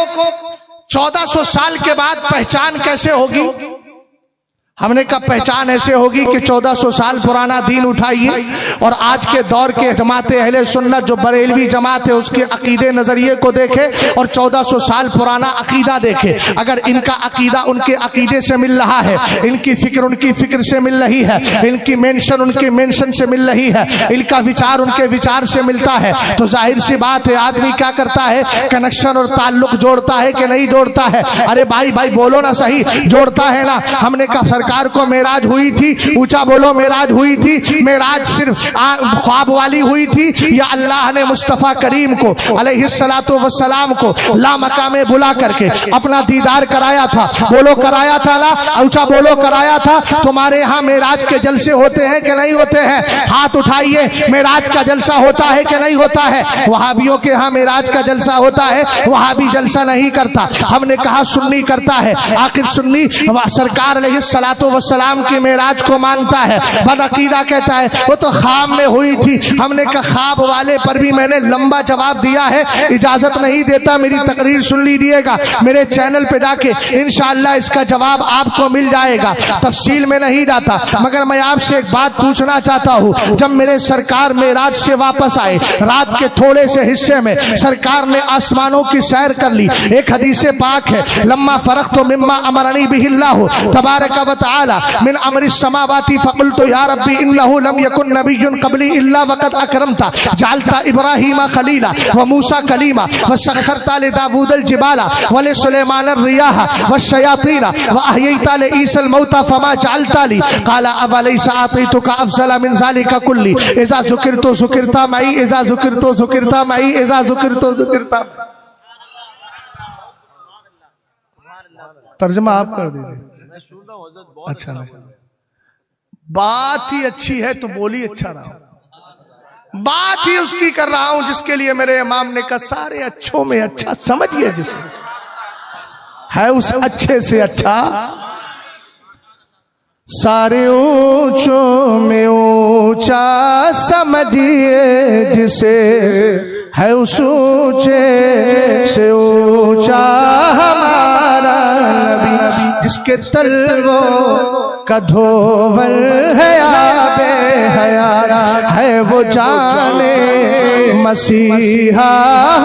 1400 साल के बाद पहचान कैसे होगी? हमने कहा पहचान ऐसे होगी कि 1400 साल पुराना दीन उठाइए और आज के दौर के जमात अहले सुन्नत जो बरेलवी जमात है उसके अकीदे नजरिए को देखे और 1400 साल पुराना अकीदा देखे। अगर इनका अकीदा उनके अकीदे से मिल रहा है, इनकी फिक्र उनकी फिक्र से मिल रही है, इनकी मेंशन उनके मेंशन से मिल रही है, इनका विचार उनके विचार से मिलता है, तो जाहिर सी बात है आदमी क्या करता है, कनेक्शन और ताल्लुक जोड़ता है कि नहीं जोड़ता है? अरे भाई बोलो ना सही, जोड़ता है ना? हमने कहा सरकार को मेराज हुई थी, ऊंचा बोलो मेराज हुई थी। मेराज सिर्फ ख्वाब वाली हुई थी या अल्लाह ने मुस्तफा करीम को अलैहिस्सलातु वस्सलाम को ला मकामे बुला करके अपना दीदार कराया था? बोलो कराया था ना? ऊंचा बोलो कराया था। तुम्हारे यहाँ मेराज के जलसे होते हैं कि नहीं होते हैं? हाथ उठाइए, मेराज का जलसा होता है कि नहीं होता है? वहाबियों के यहाँ मेराज का जलसा होता है, वहाबी जलसा नहीं करता। हमने कहा सुन्नी करता है। आखिर सुन्नी सरकार अलैहिस्सलातु वस्सलाम की मेराज को मानता है, बदअकीदा कहता है वो तो ख्वाब में हुई थी। हमने कहा ख्वाब वाले पर भी मैंने लंबा जवाब दिया है, इजाजत नहीं देता, मेरी तकरीर सुन लीजिएगा मेरे चैनल पे जाके, इंशाअल्लाह इसका जवाब आपको मिल जाएगा। तफसील में नहीं जाता, मगर मैं आपसे एक बात पूछना चाहता हूँ। जब मेरे सरकार मेराज से वापस आए, रात के थोड़े से हिस्से में सरकार ने आसमानों की सैर कर ली। एक हदीस पाक है, लम्मा फरख्तु मिम्मा अमरनी बिहिल्लाहु तबारक व तआला मिन अमरि समावाति फकुल्तु या रब्बी इन्नहु लम यकुन नबिय्युन क़ब्ली इल्ला वक़द अकरमता जअलता इब्राहीमा खलीला व मूसा कलीमा व सख्खरता लिदाऊदल जिबाला व लिसुलैमान रियाहा व शयातीना व अहयैता लिईसल मौता फमा जअलता ली क़ाला अवलैसा आतैतुका अफ़ज़ला मिन ज़ालिका कुल्ली इज़ा ज़ुकिरतु ज़ुकिरता मई इज़ा ज़ुकिरतु ज़ुकिरता मई इज़ा ज़ुकिरतु ज़ुकिरता। तर्जुमा आप कर दीजिए। अच्छा नहीं, बात ही अच्छी है तो बोली अच्छा रहा। बात ही उसकी कर रहा हूं जिसके लिए मेरे इमाम ने कहा सारे अच्छों में अच्छा समझिए जिसे है उस अच्छे से अच्छा। सारे ऊंचों में ऊंचा समझिए जिसे है उस ऊंचे से ऊंचा हमारा नबी, जिसके तलवों का धोवल है आबे हयात है वो जाने मसीहा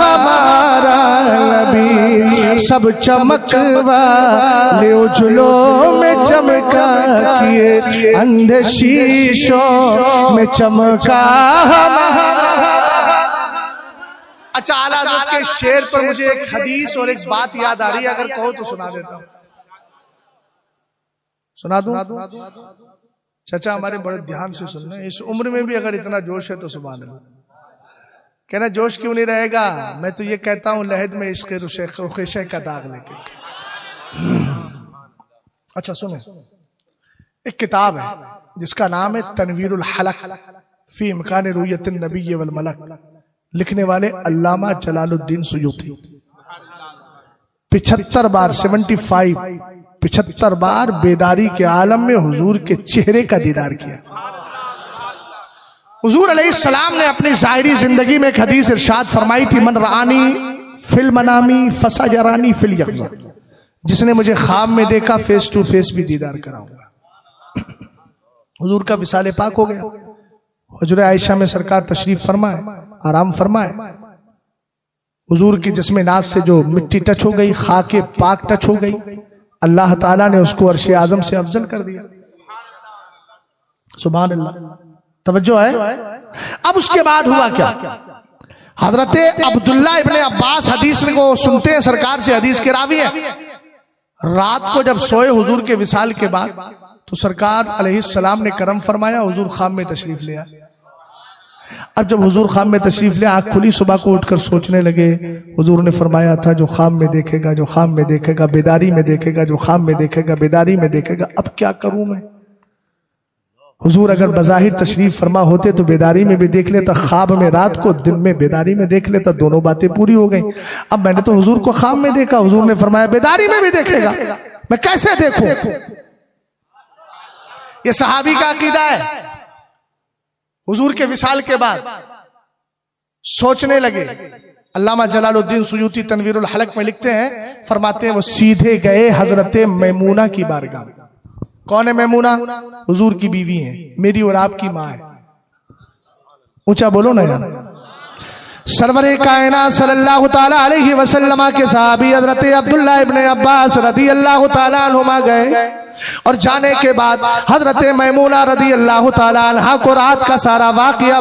हमारा नबी। सब चमक वाले उजलों में चमका किए अंधे शीशों में चमका हमारा। अच्छा, आला हज़रत के शेर पर मुझे एक हदीस और एक बात याद आ रही है, अगर कहो तो सुना देता हूं। सुना दूं? चाचा हमारे बड़े ध्यान से सुनना, इस उम्र में भी अगर इतना जोश है तो सुभान अल्लाह। कहना जोश क्यों नहीं रहेगा? मैं तो ये कहता हूं लहद में इश्क़ रुख़शे का दाग लेके। अच्छा सुनो, एक किताब है जिसका नाम है तनवीरुल हलक फी इम्कान रुयतिन नबी वल मलक, लिखने वाले अल्लामा जलालुद्दीन सुयूती। 75 बार बेदारी के आलम में हुजूर के चेहरे का दीदार किया। हुजूर अलैहिस्सलाम ने अपनी ज़ाहिरी जिंदगी में एक हदीस इरशाद फरमाई थी, मन रानी फिल मनामी फसजरानी फिल यक़ज़ा, जिसने मुझे ख्वाब में देखा फेस टू फेस भी दीदार कराऊंगा। हुजूर का विसाले पाक हो गया। हुजूर आयशा में सरकार तशरीफ फरमाए, आराम फरमाए। हुजूर की जिस्म नाज से जो मिट्टी टच हो गई, खाके पाक टच हो गई, अल्लाह ताला ने उसको अर्श आजम से अफजल कर दिया। सुभान अल्लाह, तवज्जो है। अब उसके बाद हुआ क्या? हजरत अब्दुल्ला इब्ने अब्बास हदीस को सुनते हैं, सरकार से हदीस के रावी है। रात को जब सोए हुजूर के विसाल के बाद, तो सरकार अलैहिस्सलाम ने करम फरमाया, हुजूर ख्वाब में तशरीफ ले आए। अब जब हुजूर ख्वाब में तशरीफ ले, आँख खुली, सुबह को उठकर सोचने लगे। हुजूर ने फरमाया था जो ख्वाब में देखेगा, जो ख्वाब में देखेगा बेदारी में देखेगा, जो ख्वाब में देखेगा बेदारी में देखेगा। अब क्या करूं मैं? हुजूर अगर बज़ाहिर तशरीफ फरमा होते तो बेदारी में भी देख लेता, ख्वाब में रात को, दिन में बेदारी में देख लेता, दोनों बातें पूरी हो गई। अब मैंने तो हुजूर को ख्वाब में देखा, हुजूर ने फरमाया बेदारी में भी देखेगा, मैं कैसे देखूं? ये सहाबी का अकीदा है। हुजूर के विसाल के बाद सोचने लगे। अल्लामा जलालुद्दीन सुयूती तनवीरुल हलक में लिखते हैं, फरमाते हैं वो सीधे गए हजरत मैमूना की बारगाह। कौन है मैमूना? हुजूर की बीवी है, मेरी और आपकी माँ है। ऊंचा बोलो ना यार। सरवरे कायनात सल्लल्लाहु ताला अलैहि वसल्लम के सहाबी हजरत अब्दुल्ला इब्ने अब्बास रदी अल्लाह ताला अन्हुमा गए और जाने के बाद हजरत मैमूना रदी अल्लाह ताला अन्हा को रात का सारा वाकया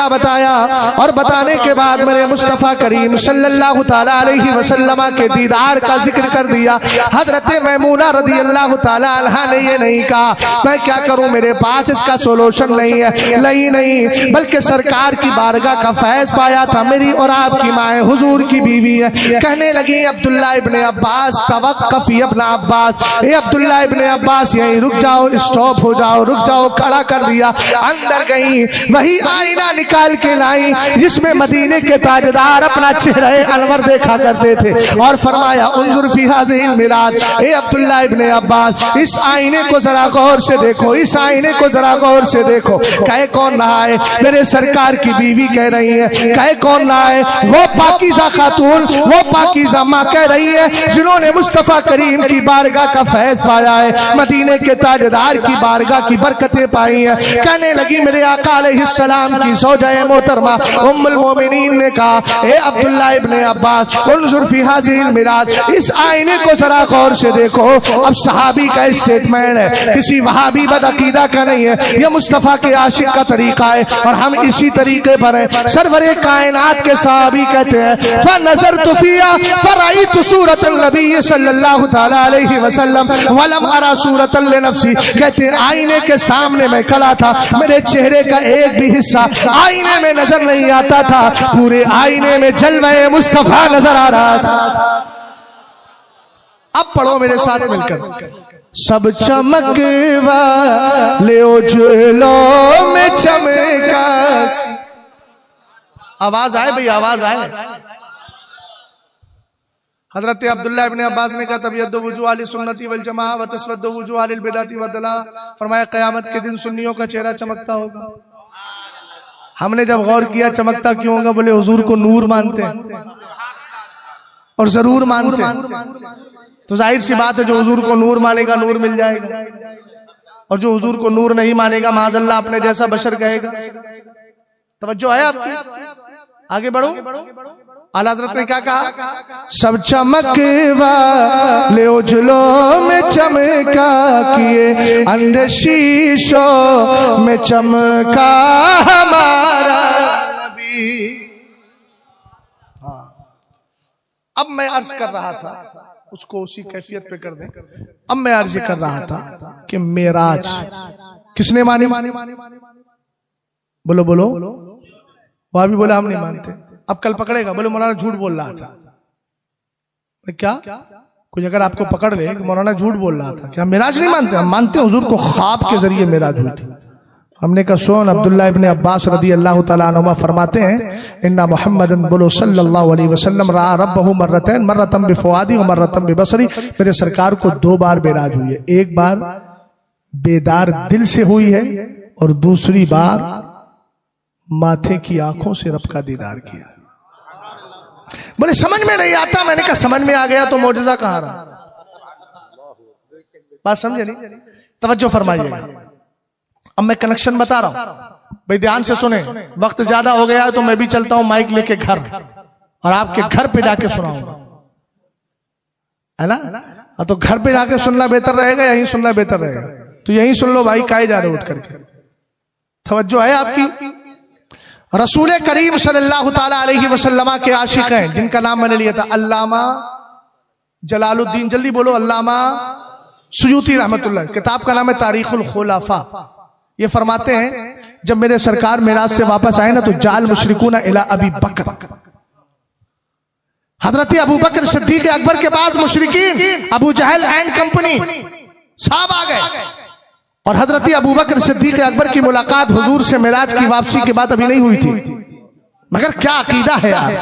बताया और बताने के बाद मेरे मुस्तफा करीम सल्लल्लाहु ताला अलैहि वसल्लम के दीदार का जिक्र कर दिया। हजरत मैमूना रदी अल्लाह ताला अन्हा ने ये नहीं कहा मैं क्या करूं, मेरे पास इसका सोल्यूशन नहीं है, नहीं बल्कि सरकार की बारगाह का फैज पाया था, मेरी और आपकी माए हुजूर की बीवी है। कहने लगी अब्दुल्ला इब्ने अब्बास तवक्कफी अपना अब्बास, ए अब्दुल्ला इब्ने अब्बास यहीं रुक जाओ, स्टॉप हो जाओ, रुक जाओ, खड़ा कर दिया। अंदर गई, वही आईना निकाल के लाई जिसमें मदीने के ताजदार अपना चेहरे अनवर देखा करते थे और फरमाया उन्जुर फी हाज़िहिल मिरात, ए अब्दुल्ला इब्ने अब्बास इस आईने को जरा गौर से देखो, इस आईने को जरा गौर से देखो। कहे कौन रहा है? मेरे सरकार की बीवी कह रही है। कहे कौन रहा है? वो पाकीज़ा खातून, वो पाकीज़ा माँ कह रही है जिन्होंने मुस्तफा करीम की बारगाह का फैज पाया है, मदीने के ताजदार की बारगाह की बरकतें पाई है। कहने लगी मेरे आका अलैहिस्सलाम की ज़ौजाए मोहतरमा उम्मुल मोमिनीन ने कहा, ए अब्दुल्ला इब्ने अब्बास उन्जुर फी हाज़िहिल मिरात, इस आईने को जरा गौर से देखो। अब सहाबी का स्टेटमेंट है, किसी वहाबी बदअकीदा का नहीं है, यह मुस्तफा के आशिक का तरीका है और हम इसी तरीके पर हैं। सरवरे कायनात के सहाबी कहते हैं फनज़रतु फ़ीहा फ़रअयतु सूरतन नबी सल्लल्लाहु तआला अलैहि वसल्लम वलम अरा सूरतन लिनफ़्सी। कहते हैं आईने के सामने मैं खड़ा था, मेरे चेहरे का एक भी हिस्सा आईने में नजर नहीं आता था, पूरे आईने में जलवे मुस्तफा नजर आ रहा था। अब पढ़ो मेरे साथ मिलकर, सब चमकवा ले उजलों में चमका। आवाज आए भाई, आवाज आए। हजरत अब्दुल्ला इब्ने अब्बास ने कहा तबियद्दु वुजूह अहली सुन्नती वल जमाअह व तस्वद्दु वुजूह अहलिल बिदअती वद दलाल। फरमाया कयामत के दिन सुन्नियों का चेहरा चमकता होगा। हमने जब गौर किया चमकता क्यों होगा, बोले हुजूर को नूर मानते हैं और जरूर मानते हैं, तो जाहिर सी बात है जो हुजूर को नूर मानेगा नूर मिल जाएगा, और जो हुजूर को नूर नहीं मानेगा माज़अल्लाह अपने जैसा बशर कहेगा। तवज्जो है आपकी? आगे बढ़ो। आला हज़रत ने क्या कहा? सब चमकवा ले उजलों में चमका, किए अंधे शीशों में चमका हमारा नबी। अब मैं अर्ज कर रहा था, उसको उसी कैफियत पे कर दें। अब मैं अर्ज कर रहा था कि मेराज किसने मानी? बोलो बोलो। वहां भी बोला हम नहीं मानते। अब कल पकड़ेगा, बोले मौलाना झूठ बोल रहा था। क्या कोई अगर आपको पकड़ ले कि मौलाना झूठ बोल रहा था, क्या मेराज नहीं मानते? हम मानते हैं हुजूर को ख्वाब के जरिए मेराज हुई थी। हमने कहा सुन, अब्दुल्ला इब्ने अब्बास रदी अल्लाह ताला अन्हुमा फरमाते हैं इन्ना मुहम्मदन बोलो सल्लल्लाहु अलैहि वसल्लम रा रब्बहु मर्रतैन, मर्रतन बिफुआदी व मर्रतन बिबसरी। मेरे सरकार को 2 बार मेराज हुई है, एक बार बेदार दिल से हुई है और दूसरी बार माथे की आंखों से रब का दीदार किया। बोले समझ में नहीं आता। मैंने कहा समझ में आ गया तो मौजूदा कहां रहा? बात समझे नहीं? तवज्जो फरमाइएगा। अब मैं कनेक्शन बता रहा हूं भाई, ध्यान से सुने। वक्त ज्यादा हो गया है तो मैं भी चलता हूं माइक लेके घर, और आपके घर पे जाके सुनाऊंगा, है ना? तो घर पे जाके सुनना बेहतर रहेगा, यहीं सुनना बेहतर रहेगा? तो यहीं सुन लो भाई, काहे जा रहे उठ करके। तवज्जो है आपकी? रसूल करीम सल्लल्लाहु ताला अलैहि वसल्लम के आशिक हैं, जिनका नाम मैंने लिया था अल्लामा जलालुद्दीन, जल्दी बोलो, अल्लामा सुयूती रहमतुल्लाह। किताब का नाम है तारीखुल खुलाफा। ये फरमाते हैं जब मेरे सरकार मेराज से वापस आए ना तो जाल मुशरिकून इला अबी बकर, हजरत अबू बकर सिद्दीक अकबर के पास मुशरिकीन अबू जहल एंड कंपनी साहब आ गए। और हजरत अबू बकर सिद्दीक अकबर की मुलाकात हुजूर से मेराज की वापसी के बाद अभी नहीं हुई थी, मगर क्या अकीदा है यार,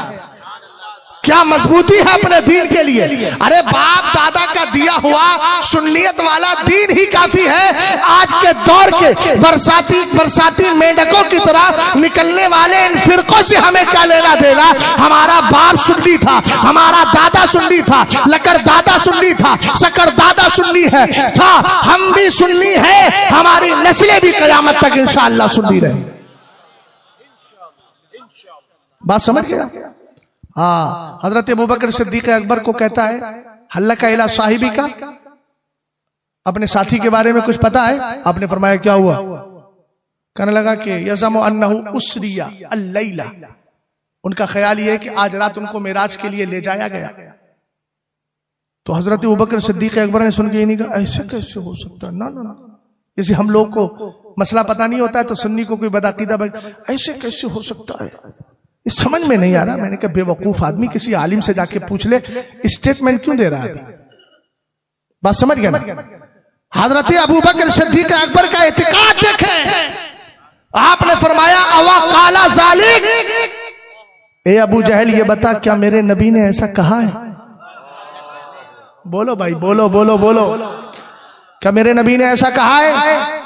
क्या मजबूती है अपने दीन के लिए। अरे बाप दादा का दिया हुआ सुन्नियत वाला दीन ही काफी है। आज के दौर के बरसाती मेंढकों की तरह निकलने वाले इन फिरकों से हमें क्या लेना देना। हमारा बाप सुन्नी था, हमारा दादा सुन्नी था, लकर दादा सुन्नी था, शकर दादा सुन्नी है था, हम भी सुन्नी है, हमारी नस्लें भी कयामत तक इंशाअल्लाह सुन्नी रहे। बात समझ गया? हाँ, हजरत अबू बकर सिद्दीक अकबर को कहता है हल्ला का इला साहिबी का, अपने साथी के बारे में कुछ पता है? आपने फरमाया क्या हुआ? कहने लगा कि यज़मु अन्नहु उसरिया अल-लैला, उनका ख्याल ये है कि आज रात उनको मेराज के लिए ले जाया गया। तो हजरत अबू बकर सिद्दीक अकबर ने सुन के ये नहीं कहा ऐसे कैसे हो सकता है, ना ना ना, जैसे हम लोग को मसला पता नहीं होता है तो सुन्नी को कोई बदअकीदा ऐसे कैसे हो सकता है, इस समझ में नहीं आ रहा। मैंने कहा बेवकूफ आदमी, किसी आलिम से जाके पूछ ले, स्टेटमेंट क्यों दे रहा है? बात समझ गया ना? हजरत अबू बकर सिद्दीक अकबर का इतिकाद देखें, आपने फरमाया अवा काला जालिक, ए अबू जहल ये बता क्या मेरे नबी ने ऐसा कहा है? बोलो भाई, बोलो बोलो बोलो, क्या मेरे नबी ने ऐसा कहा है?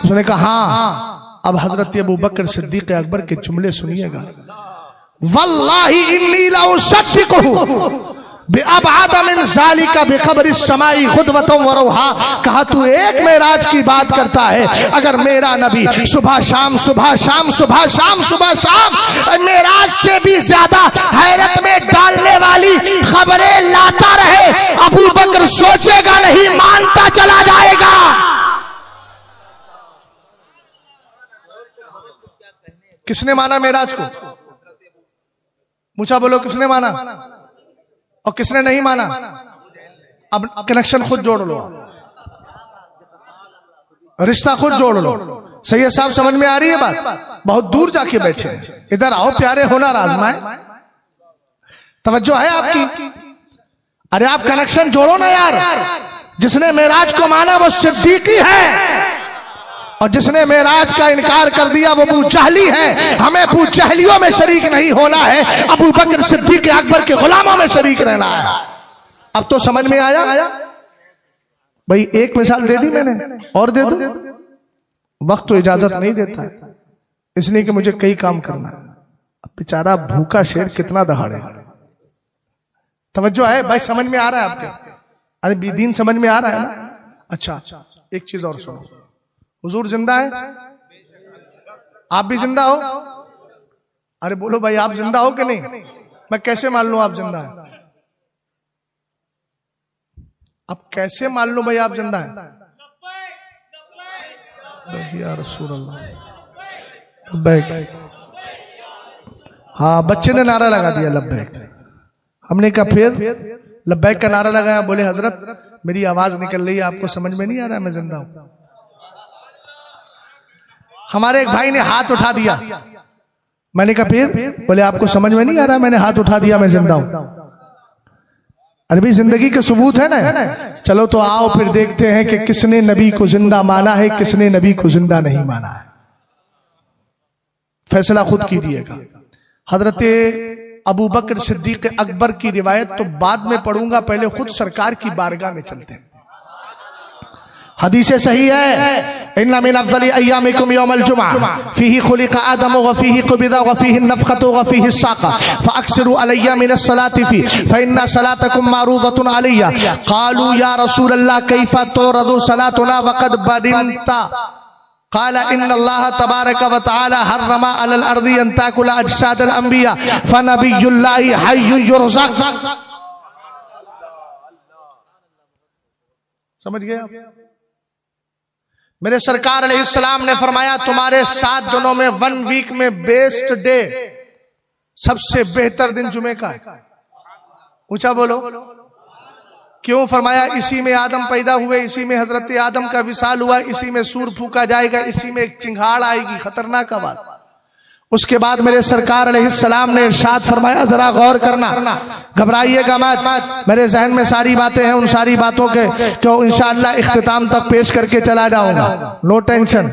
उसने कहा हाँ। अब हजरत अबू बकर सिद्दीक अकबर के जुमले सुनिएगा। वल्लाही इन्नी ला उसद्दिकुहु बिअबअद मिन ज़ालिका बिखबरि समाई खुदवतुम व रूहा। कहा तू एक मेराज की बात करता है, अगर मेरा नबी सुबह शाम सुबह शाम सुबह शाम सुबह शाम मेराज से भी ज्यादा हैरत में डालने वाली खबरें लाता रहे, अबू बकर सोचेगा नहीं, मानता चला जाएगा। किसने माना मेराज को? मुझा बोलो किसने माना और किसने नहीं माना? अब कनेक्शन खुद जोड़ लो, रिश्ता खुद जोड़ लो। सैयद साहब समझ में आ रही है बात? बहुत दूर जाके बैठे, इधर आओ, प्यारे होना आजमाए, तवज्जो है आपकी? अरे आप कनेक्शन जोड़ो ना यार। जिसने मेराज को माना वो सिद्दीकी है, और जिसने मेराज का इनकार कर दिया वो अबू जहली है। हमें अबू जहलियों में शरीक नहीं होना है, अबू बकर सिद्दीक अकबर के गुलामों में शरीक रहना है। अब तो समझ में आया भाई? एक मिसाल दे दी मैंने, और दे दूं? वक्त तो इजाजत नहीं देता है, इसलिए कि मुझे कई काम करना है। अब बेचारा भूखा शेर कितना दहाड़े। तवज्जो है भाई? समझ में आ रहा है आपके? अरे दीन समझ में आ रहा है ना? अच्छा, एक चीज और सुनो, हुजूर जिंदा है? आप भी जिंदा हो? अरे बोलो भाई, आप जिंदा हो कि नहीं? मैं कैसे मान लूं आप जिंदा है? अब कैसे मान लूं भाई आप जिंदा है? या रसूल अल्लाह, लब्बैक। हाँ, बच्चे ने नारा लगा दिया लब्बैक। हमने कहा फिर लब्बैक का नारा लगाया, बोले हजरत मेरी आवाज निकल रही है, आपको समझ में नहीं आ रहा है मैं जिंदा हूं? हमारे एक भाई ने हाथ उठा दिया, मैंने कहा फिर? बोले आपको समझ में नहीं आ रहा, मैंने हाथ उठा दिया, मैं जिंदा हूं। अरे भाई जिंदगी के सबूत है ना? चलो तो आओ फिर देखते हैं कि किसने नबी को जिंदा माना है, किसने नबी को जिंदा नहीं माना है। फैसला खुद कीजिएगा। हजरत अबू बकर सिद्दीक अकबर की रिवायत तो बाद में पढ़ूंगा, पहले खुद सरकार की बारगाह में चलते हैं। हदीस सही है, इन्ना मिन अफ़ज़ली अय्यामिकुम यौमल जुमअह फीही खुलिक़ आदम व फीही क़ुबिदा व फीही नफ़ख़तु व फीही साक़ा फ़अक्सिरू अलैया मिनस सलाति फ़ी फ़इन्ना सलातकुम मारूज़तुन अलैया। क़ालू या रसूलल्लाह कैफ़ तुरदु सलातुना वक़द बरिमता। क़ाल इन्नल्लाह तबारक व तआला हर्रमा अलल अर्दि अन ताकुल अजसादल अंबिया फ़नबियुल्लाहि हय्युन युरज़क़। समझ गए आप? मेरे सरकार अलैहिस्सलाम ने फरमाया तुम्हारे 7 दिनों में 1 वीक में बेस्ट डे, सबसे बेहतर दिन जुमे का है। ऊंचा बोलो। क्यों फरमाया? इसी में आदम पैदा हुए, इसी में हजरत आदम का विसाल हुआ, इसी में सूर फूका जाएगा, इसी में एक चिंगाड़ आएगी, खतरनाक आवाज। उसके बाद मेरे सरकार अलैहिस्सलाम ने इरशाद फरमाया, जरा गौर करना, घबराइएगा मत, मेरे जहन में सारी बातें हैं, उन सारी बातों के क्यों इंशाअल्लाह इख्तिताम तक पेश करके चला जाऊंगा, नो टेंशन।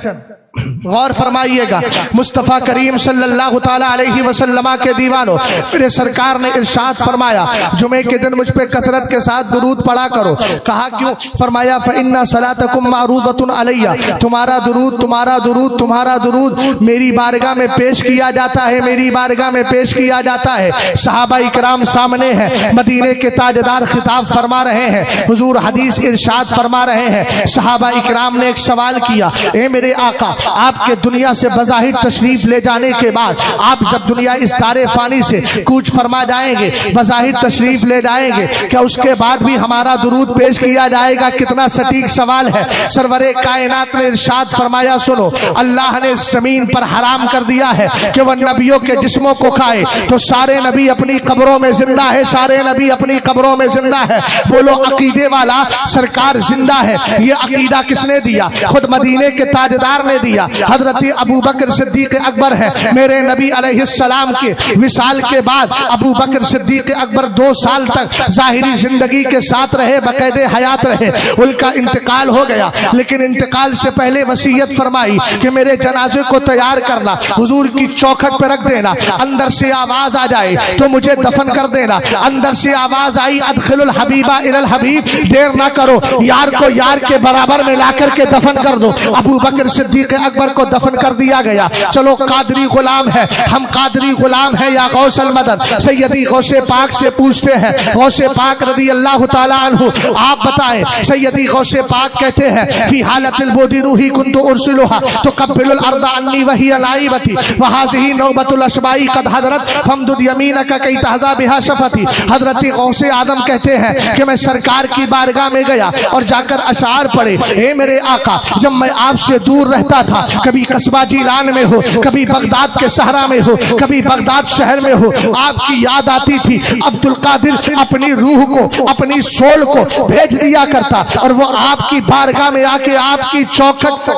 गौर फरमाइएगा, मुस्तफ़ा करीम सल्लल्लाहु ताला अलैहि वसल्लम के दीवानों, मेरे सरकार ने इरशाद फरमाया, जुमे के दिन मुझ पे कसरत के साथ दुरूद पढ़ा करो। कहा क्यों? फरमाया फ़इन्ना सलातकुम मारूदतुन अलैया, तुम्हारा दुरूद तुम्हारा दुरूद तुम्हारा दुरूद मेरी बारगाह में पेश किया जाता है, मेरी बारगाह में पेश किया जाता है। सहाबा इकराम सामने हैं, मदीने के ताजदार खिताब फरमा रहे हैं, हुजूर हदीस इरशाद फरमा रहे हैं। सहाबा इकराम ने एक सवाल किया, ए मेरे आका, आपके दुनिया से बज़ाहिर तशरीफ ले जाने के बाद आप जब दुनिया इस तारे फानी से कूच फरमा जाएंगे, बज़ाहिर तशरीफ ले जाएंगे, क्या उसके बाद भी हमारा दुरूद पेश किया जाएगा? कितना सटीक सवाल है। सरवरे कायनात ने इरशाद फरमाया, सुनो, अल्लाह ने जमीन पर हराम कर दिया है कि वह नबियों के जिस्मों को खाए, तो सारे नबी अपनी कब्रों में जिंदा है, सारे नबी अपनी कब्रों में जिंदा है। बोलो अकीदे वाला, सरकार जिंदा है, ये अकीदा किसने दिया? खुद मदीने के ताजदार ने दिया। हजरत अबू बकर सिद्दीक अकबर है, मेरे नबी अलैहिस्सलाम के विसाल के बाद अबू बकर सिद्दीक अकबर 2 साल तक जाहिरी जिंदगी के साथ रहे, बकायदे हयात रहे। उनका इंतकाल हो गया, लेकिन इंतकाल से पहले वसीयत फरमाई कि मेरे जनाजे को तैयार करना, हुजूर की चौखट पर रख देना, अंदर से आवाज आ जाए तो मुझे दफन कर देना। अंदर से आवाज आई, अदखिलुल हबीबा इलल हबीब, देर ना करो, यार को यार के बराबर में लाकर के दफन कर दो। अबू बकर सिद्दीक अकबर को दफन कर दिया गया। चलो कादरी गुलाम है, हम कादरी गुलाम है या गौसल मदद, सैयदी गौसे पाक से पूछते हैं, गौसे पाक रदी अल्लाह ताला अन्हु, आप बताएं, सैयदी गौसे पाक कहते हैं, फी हालतिल बुदी रूही कुन्तु उर्सिलुहा तुकब्बिलुल अर्द अन्नी वही अलाइबती वहाज़िही नौबतुल अशबाई कद हज़रत फमदुद यमीनका कई तहज़ा बिहा शफती। हजरत गौसे आदम कहते हैं कि मैं सरकार की बारगाह में गया और जाकर अशार पढ़े, हे मेरे आका, जब मैं आपसे दूर रहता था, कभी कस्बा जीलान में हो, कभी बगदाद के सहरा में हो, कभी बगदाद शहर में हो, आपकी याद आती थी। अब्दुल कादिर अपनी रूह को, अपनी सोल को भेज दिया करता और वो आपकी बारगाह में आके आपकी चौखट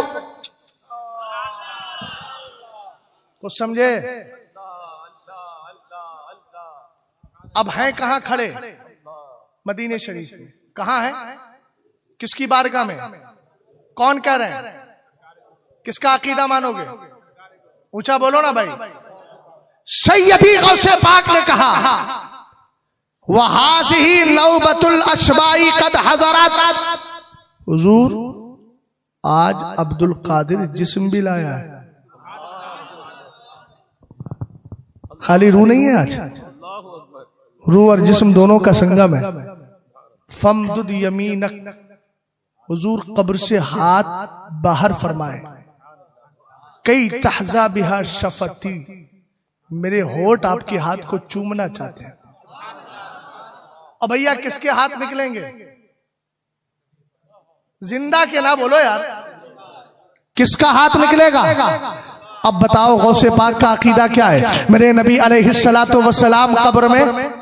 को समझे। अब हैं कहां खड़े? मदीने शरीफ में। कहां है? किसकी बारगाह में? कौन कह रहे हैं? किसका अकीदा मानोगे? ऊंचा बोलो ना भाई। सैयदी गौसे पाक ने कहा, वहाज़िही नौबतुल अशबाई कद हज़रत, हुजूर आज अब्दुल कादिर जिस्म भी लाया है, खाली रूह नहीं है, आज रूह और जिस्म दोनों का संगम है। फमदुद यमीनक, हुजूर कब्र से हाथ बाहर फरमाए, कई तहज़ा बिहा शफती, मेरे होठ आपके हाथ को चूमना चाहते हैं। अब भैया किसके हाथ निकलेंगे? जिंदा के ना बोलो यार, किसका हाथ निकलेगा? अब बताओ गौसे पाक का अकीदा क्या है? मेरे नबी अलैहिस्सलातु वस्सलाम कब्र में,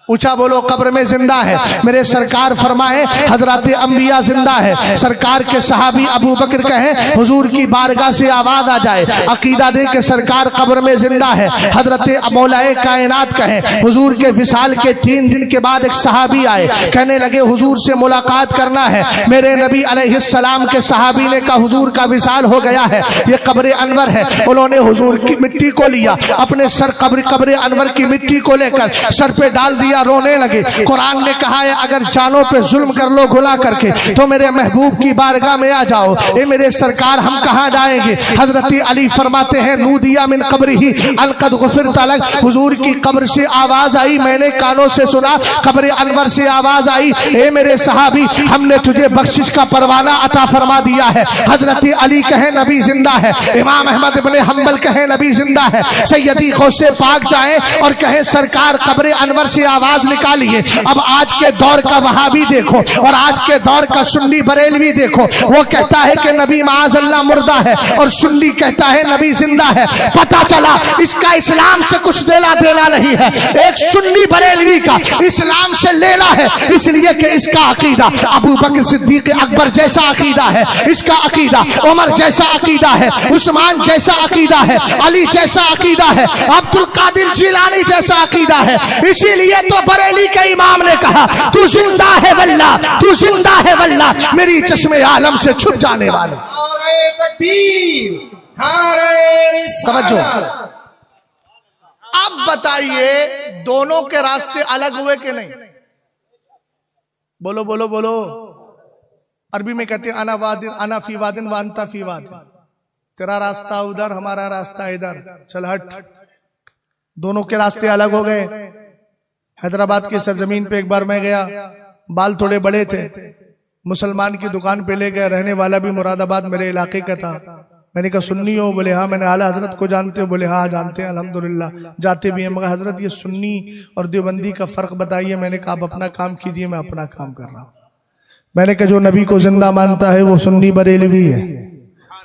ऊंचा बोलो, कब्र में जिंदा है। मेरे सरकार फरमाए हजरत अंबिया जिंदा है। सरकार के सहाबी अबू बकर कहें हुजूर की बारगाह से आवाज आ जाए, अकीदा दे के सरकार कब्र में जिंदा है। हजरत मौलाए कायनात कहें हुजूर के विसाल के 3 दिन के बाद एक सहाबी आए, कहने लगे हुजूर से मुलाकात करना है। मेरे नबी अलैहिस्सलाम के सहाबी ने कहा हुजूर का विसाल हो गया है, ये कब्र अनवर है। उन्होंने हुजूर की मिट्टी को लिया, अपने सर कब्र अनवर की मिट्टी को लेकर सर पे डाल दिया, रोने लगे। कुरान ने कहा है अगर जानों पे जुल्म कर लो घुला करके तो मेरे महबूब की बारगाह में आ जाओ। ए मेरे सरकार हम कहाँ जाएंगे? हजरत अली फरमाते हैं नूदिया मिन कब्रिही अलकद गुफिरता लक, हुजूर की कब्र से आवाज आई, मैंने कानों से सुना, कब्र अनवर से आवाज आई, ए मेरे सहाबी हमने तुझे बख्शिश का परवाना अता फरमा दिया है। हजरत अली कहे नबी जिंदा है, इमाम अहमद इब्ने हंबल कहे नबी जिंदा है, सैयदी गौसे पाक जाए और कहे सरकार कब्र अनवर से आवाज निकालिए। अब आज के दौर का वहाबी देखो और आज के दौर का सुन्नी बरेलवी देखो, वो कहता है कि नबी माअज़ल्लाह मुर्दा है और सुन्नी कहता है नबी जिंदा है। पता चला इसका इस्लाम से कुछ लेना देना नहीं है। एक सुन्नी बरेलवी का इस्लाम से लेना है, इसलिए कि इसका अकीदा अबू बकर सिद्दीक अकबर जैसा अकीदा है, इसका अकीदा उमर जैसा अकीदा है, उस्मान जैसा अकीदा है, अली जैसा अकीदा है, अब्दुल कादिर जिलानी जैसा अकीदा है। इसीलिए तो बरेली के इमाम ने कहा तू जिंदा है वल्ला, तू जिंदा है वल्ला, मेरी चश्मे आलम से छुप जाने वाले। नारे तकबीर, नारे रिसालत। अब बताइए दोनों के रास्ते अलग हुए कि नहीं? बोलो बोलो बोलो। अरबी में कहते हैं अना वादिन अना फी वादिन व अंता फी वादिन, तेरा रास्ता उधर हमारा रास्ता इधर, चल हट। दोनों के रास्ते अलग हो गए। हैदराबाद की सरजमीन पे एक बार मैं गया, बाल थोड़े बड़े थे, मुसलमान की दुकान पे ले गए, रहने वाला भी मुरादाबाद मेरे इलाके का था। मैंने कहा सुन्नी हो? बोले हाँ। मैंने आला हजरत को जानते हो? बोले हाँ जानते हैं, अल्हम्दुलिल्लाह जाते भी हैं। मगर हजरत ये सुन्नी और देवबंदी का फर्क बताइए। मैंने कहा आप अपना काम कीजिए, मैं अपना काम कर रहा हूँ। मैंने कहा जो नबी को जिंदा मानता है वो सुन्नी बरेलवी है,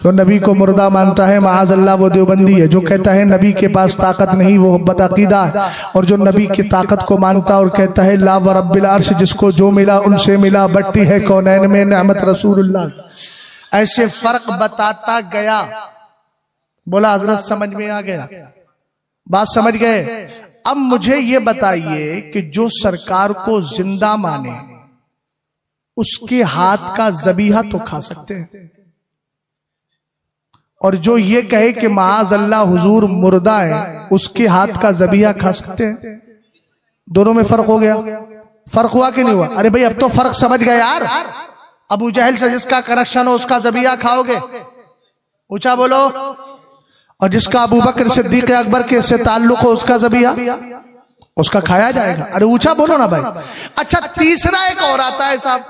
जो नबी को मुर्दा मानता है माअज़ल्लाह वो देवबंदी है, जो कहता है नबी के पास ताकत नहीं वो बदअकीदा है, और जो नबी की ताकत को मानता और कहता है ला व रब्बिल अर्श, जिसको जो मिला उनसे मिला, बट्टी है कौनैन में नेमत रसूलुल्लाह। ऐसे फर्क बताता गया। बोला हजरत समझ में आ गया, बात समझ गए। अब मुझे ये बताइए कि जो सरकार को जिंदा माने उसके हाथ का ज़बीहा तो खा सकते हैं, और जो ये कहे कि माअज़ल्लाह हुजूर मुर्दा है उसके हाथ का ज़बीहा खा सकते हैं? दोनों में फर्क हो गया। फर्क हुआ कि नहीं हुआ? अरे भाई अब तो फर्क समझ गए यार। अबू जहल से जिसका कनेक्शन हो उसका ज़बीहा खाओगे? ऊंचा बोलो। और जिसका अबू बकर सिद्दीक अकबर के से ताल्लुक हो उसका ज़बीहा उसका खाया जाएगा? अरे ऊंचा बोलो ना भाई। अच्छा तीसरा एक और आता है साहब।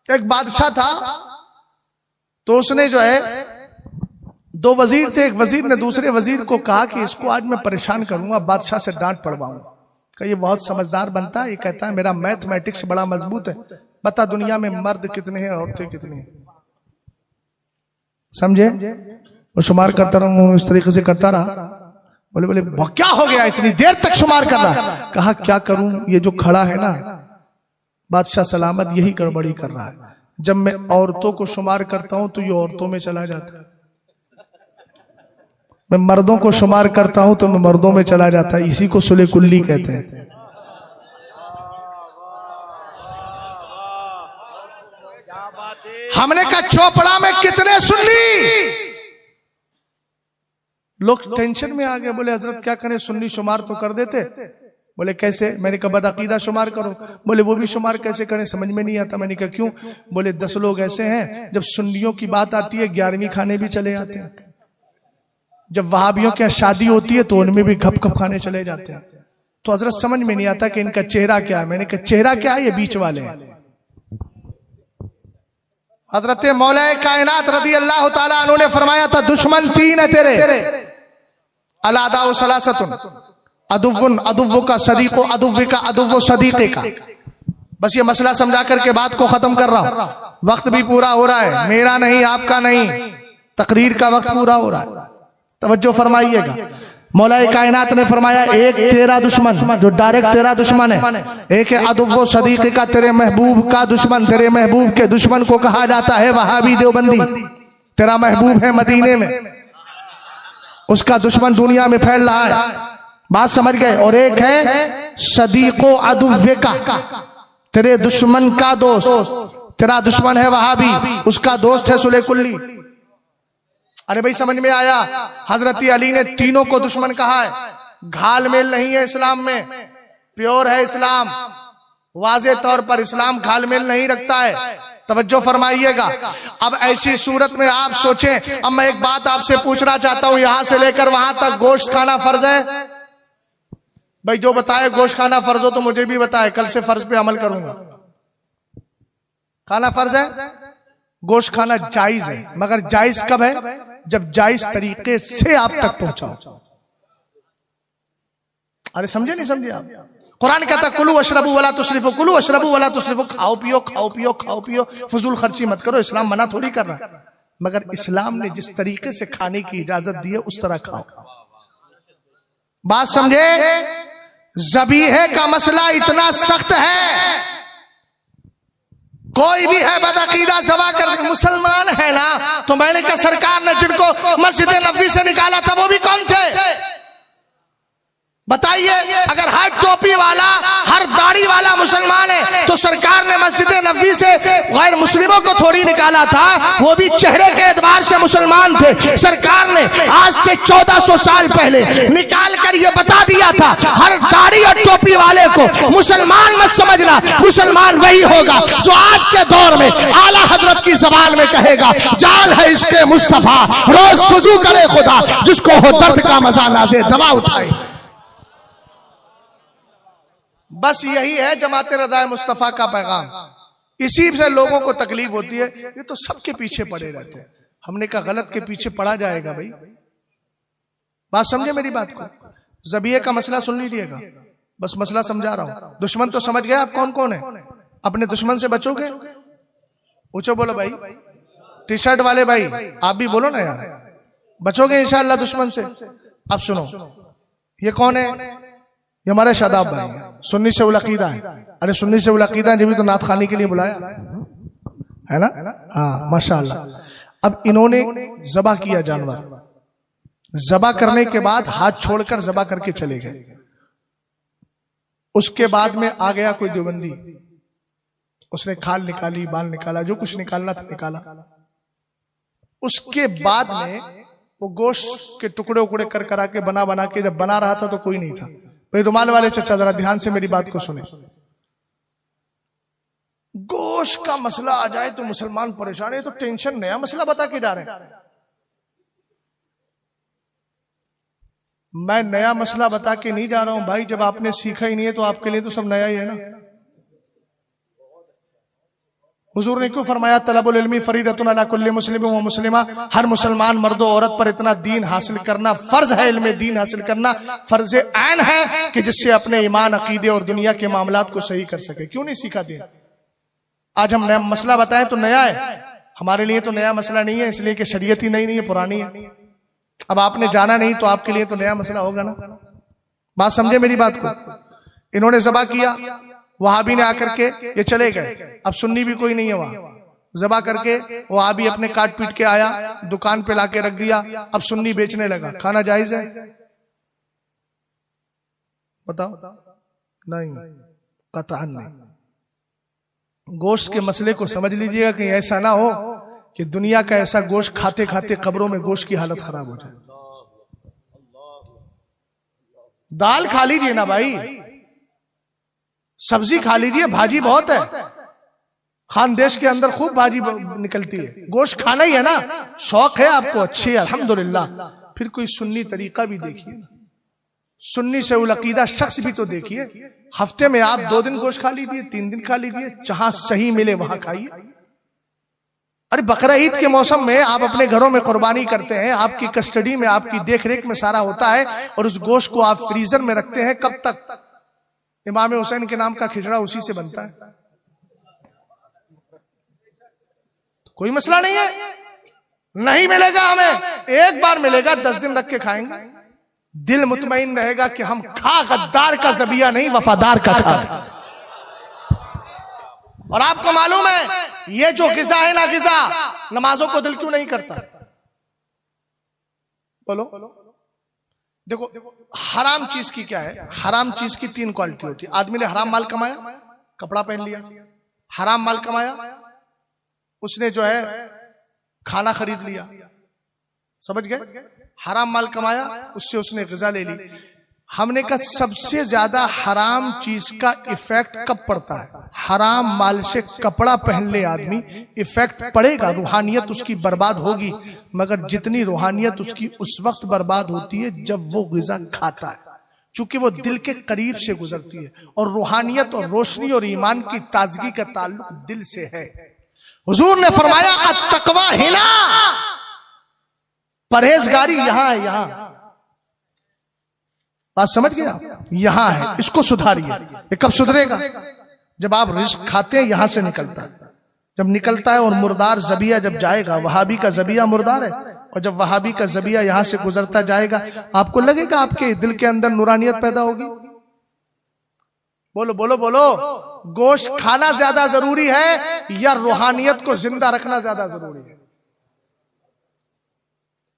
एक बादशाह था, तो उसने जो है दो वजीर थे, एक वजीर ने दूसरे वजीर को कहा कि इसको आज मैं परेशान करूंगा, बादशाह से डांट पड़वाऊंगा। ये बहुत समझदार बनता है, ये कहता है मेरा मैथमेटिक्स बड़ा मजबूत है, बता दुनिया में मर्द कितने हैं औरतें कितनी हैं, समझे? वो शुमार करता रहा, इस तरीके से करता रहा। बोले बोले क्या हो गया इतनी देर तक शुमार कर रहा? कहा क्या करूं, ये जो खड़ा है ना बादशाह सलामत यही गड़बड़ी कर रहा है। जब मैं औरतों को शुमार करता हूं तो ये औरतों में चला जाता है, मैं मर्दों को शुमार करता हूं तो मैं मर्दों में चला जाता है। इसी को सुले कुल्ली कहते हैं। हमने कहा चोपड़ा में कितने सुन्नी? लोग टेंशन में आ गए। बोले हजरत क्या करें, सुन्नी शुमार तो कर देते। बोले कैसे? मैंने कहा बदअकीदा शुमार करो। बोले वो भी शुमार कैसे करें, समझ में नहीं आता। मैंने कहा क्यों? बोले 10 लोग ऐसे हैं जब सुन्नियों की बात आती है 11वीं खाने भी चले जाते हैं, जब वहाबियों की शादी होती है तो उनमें भी घप घप खाने चले जाते हैं। तो हजरत समझ में नहीं आता कि इनका चेहरा क्या है। मैंने कहा चेहरा क्या है? ये बीच वाले हैं। हजरत मौला कायनात रदी अल्लाह ताला अन्हु ने फरमाया था दुश्मन 3 है तेरे, अलादाउ सलासतुन, अदुव्वुन अदुव्वुका सदीको अदुव्विका अदुव्वु सदीक़िका। बस ये मसला समझा करके बात को खत्म कर रहा हूं। वक्त भी पूरा हो रहा है, मेरा नहीं आपका नहीं, तकरीर का वक्त पूरा हो रहा है, तवज्जो फरमाइएगा। मौला कायनात ने फरमाया एक तेरा दुश्मन जो डायरेक्ट तेरा दुश्मन है, एक है अदुव्वु सदीक़िका, तेरे महबूब का दुश्मन। तेरे महबूब के दुश्मन को कहा जाता है वहाबी देवबंदी। तेरा महबूब है मदीने में, उसका दुश्मन दुनिया में फैल रहा है, बात समझ गए? और एक है सदीको अदुव्विका, तेरे दुश्मन का दोस्त। तेरा दुश्मन है वहाबी, उसका दोस्त है सुले कुल्ली। अरे भाई समझ में आया? हजरत अली ने तीनों को दुश्मन कहा है। घाल मेल नहीं है इस्लाम में, प्योर है इस्लाम, वाजे तौर पर इस्लाम घाल मेल नहीं रखता है। तवज्जो फरमाइएगा। अब ऐसी सूरत में आप सोचें, अब मैं एक बात आपसे पूछना चाहता हूं, यहां से लेकर वहां तक गोश्त खाना फर्ज है? भाई जो बताए गोश्त खाना फर्ज हो तो मुझे भी बताए, कल से फर्ज पे अमल करूंगा। खाना फर्ज है, गोश्त खाना जायज है, मगर जायज कब है? जब जायज तरीके से आप तक पहुंचाओ। अरे समझे नहीं समझे आप? कुरान कहता कुलू अशरबू वला तुसरिफू, कुलू अशरबू वला तुसरिफू, खाओ पियो खाओ पियो खाओ पियो, फजूल खर्ची मत करो। इस्लाम मना थोड़ी कर रहा है, मगर इस्लाम ने जिस तरीके से खाने की इजाजत दी है उस तरह खाओ। बात समझे? ज़बीहे का मसला इतना सख्त है, कोई भी है बदअकीदा ज़बा कर, मुसलमान है ना, तो मैंने कहा सरकार ने जिनको मस्जिद नबवी से निकाला था वो भी कौन थे बताइए? अगर हर टोपी वाला हर दाढ़ी वाला मुसलमान है तो सरकार ने मस्जिद नबवी से गैर मुस्लिमों को थोड़ी निकाला था, वो भी चेहरे के एतबार से मुसलमान थे। सरकार ने आज से 1400 साल पहले निकाल कर ये बता दिया था हर दाढ़ी और टोपी वाले को मुसलमान मत समझना, मुसलमान वही होगा जो आज के दौर में आला हजरत की जबान में कहेगा जान है इसके मुस्तफा, रोज वुजू करे खुदा, जिसको हो दर्द का मजा नाज़े दवा उठाए। बस यही है जमात रज़ाए मुस्तफा का पैगाम। इसी से लोगों को तकलीफ होती है, ये तो सबके पीछे पड़े रहते हैं। हमने कहा गलत के पीछे पड़ा जाएगा भाई। बात समझे मेरी बात को? ज़बीहे का मसला सुन लीजिएगा, बस मसला समझा रहा हूं। दुश्मन तो समझ गए आप कौन कौन है? अपने दुश्मन से बचोगे? पूछो, बोलो भाई। टी शर्ट वाले भाई आप भी बोलो ना यार, बचोगे इंशाअल्लाह दुश्मन से? अब सुनो, ये कौन है? ये हमारे शादाब भाई सुन्नी से उल अकीदा है। अरे सुन्नी से उल अकीदा है, जब भी तो नात खानी के लिए बुलाया है ना? हाँ माशाअल्लाह। अब इन्होंने ज़बा किया जानवर, ज़बा करने के बाद हाथ छोड़कर ज़बा करके चले गए। उसके बाद में आ गया कोई देवबंदी, उसने खाल निकाली, बाल निकाला, जो कुछ निकालना था निकाला। उसके बाद में वो गोश्त के टुकड़े उकड़े कर करा के बना के जब बना रहा था तो कोई नहीं था। भाई रुमाल वाले चचा जरा ध्यान से मेरी बात को सुने। गोश्त का मसला आ जाए तो मुसलमान परेशान है, तो टेंशन नया मसला बता के जा रहे हैं। मैं नया मसला बता के नहीं जा रहा हूं भाई, जब आपने सीखा ही नहीं है तो आपके लिए तो सब नया ही है ना। हुजूर ने क्यों फरमाया तलबुल इल्मी फरीदतुन अला कुल्ली मुस्लिम व मुस्लिमा, हर मुसलमान मर्द और औरत पर इतना दीन हासिल करना फर्ज है, इल्म दीन हासिल करना फर्ज ऐन है कि जिससे अपने ईमान अकीदे और दुनिया के मामलात को सही कर सके। क्यों नहीं सीखा दीन? आज हम नया मसला बताएं तो नया है, हमारे लिए तो नया मसला नहीं है, इसलिए कि शरीयत ही नहीं है, पुरानी है। अब आपने जाना नहीं तो आपके लिए तो नया मसला होगा ना। बात समझे मेरी बात को? इन्होंने ज़बा किया, वहाबी ने आकर के ये चले गए। अब सुन्नी भी कोई नहीं है वहां, ज़बा करके वहाबी अपने काट पीट के आया, दुकान पे लाके रख दिया। अब सुन्नी बेचने लगा। खाना जायज है? बताओ। नहीं, कतअन नहीं। गोश्त के मसले को समझ लीजिएगा, कहीं ऐसा ना हो कि दुनिया का ऐसा गोश्त खाते खाते कब्रों में गोश्त की हालत खराब हो जाए। दाल खा लीजिए ना भाई, सब्जी खा लीजिए, भाजी बहुत है, खानदेश के अंदर खूब भाजी निकलती है। गोश्त खाना ही है ना, शौक है आपको, अच्छी है अल्हम्दुलिल्लाह। फिर कोई सुन्नी तरीका भी देखिए, सुन्नी से उल अकीदा शख्स भी तो देखिए। हफ्ते में आप 2 दिन गोश्त खा लीजिए, 3 दिन खा लीजिए, जहां सही मिले वहां खाइए। अरे बकरा ईद के मौसम में आप अपने घरों में कुर्बानी करते हैं, आपकी कस्टडी में, आपकी देखरेख में सारा होता है, और उस गोश्त को आप फ्रीजर में रखते हैं। कब तक? इमाम हुसैन के नाम का खिचड़ा उसी से बनता है। कोई मसला नहीं है, नहीं मिलेगा हमें, एक बार मिलेगा, 10 दिन रख के खाएंगे। दिल मुतमईन रहेगा कि हम खा गद्दार का ज़बिया नहीं, वफादार का खा। और आपको मालूम है ये जो गिज़ा है ना, गिज़ा नमाजों को दिल क्यों नहीं करता? बोलो। देखो हराम चीज की क्या है, हराम चीज की 3 क्वालिटी होती है। आदमी ने हराम माल कमाया, कपड़ा पहन लिया, हराम माल कमाया, उसने जो है खाना खरीद लिया, समझ गए? हराम माल कमाया, उससे उसने ग़िज़ा ले ली। हमने कहा सबसे ज्यादा हराम चीज का इफेक्ट कब पड़ता है? हराम माल से कपड़ा पहन ले आदमी, इफेक्ट पड़ेगा, रूहानियत उसकी बर्बाद होगी, मगर जितनी रूहानियत उसकी उस वक्त बर्बाद होती है जब वो ग़िज़ा खाता है, चूंकि वो दिल के करीब से गुजरती है, और रूहानियत और रोशनी और ईमान की ताजगी का ताल्लुक दिल से है। हुजूर ने फरमाया अत्तक़वा हिना, परहेजगारी यहां है, यहां। बात समझ गए? यहां है, इसको सुधारिए। ये कब सुधरेगा? जब आप रिस्क खाते हैं यहां से निकलता है, जब निकलता है और मुर्दार जबिया जब जाएगा, वहाबी का जबिया मुर्दार है, और जब वहाबी का जबिया यहां से गुजरता जाएगा, आपको लगेगा आपके दिल के अंदर नूरानियत पैदा होगी। बोलो बोलो बोलो, गोश्त खाना ज्यादा जरूरी है या रूहानियत को जिंदा रखना ज्यादा जरूरी है?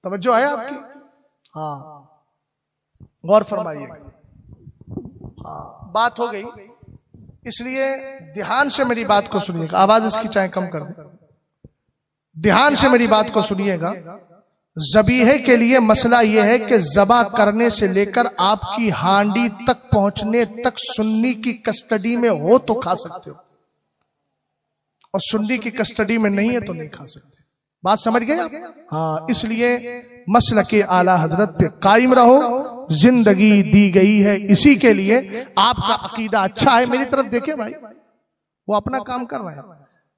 तवज्जो है आपकी? हाँ, गौर फरमाइए। हाँ, बात हो गई, इसलिए ध्यान से मेरी बात को सुनिएगा। आवाज इसकी चाहे कम कर दे, ध्यान से मेरी बात को सुनिएगा। ज़बीहे के लिए मसला यह है कि ज़बा करने से लेकर आपकी हांडी तक पहुंचने तक सुन्नी की कस्टडी में हो तो खा सकते हो, और सुन्नी की कस्टडी में नहीं है तो नहीं खा सकते। बात समझ गए आप? हाँ, इसलिए मसलके आला हजरत पे कायम रहो। जिंदगी दी गई है इसी के लिए। आपका अकीदा अच्छा है, मेरी तरफ देखे भाई, वो अपना काम कर रहे हैं।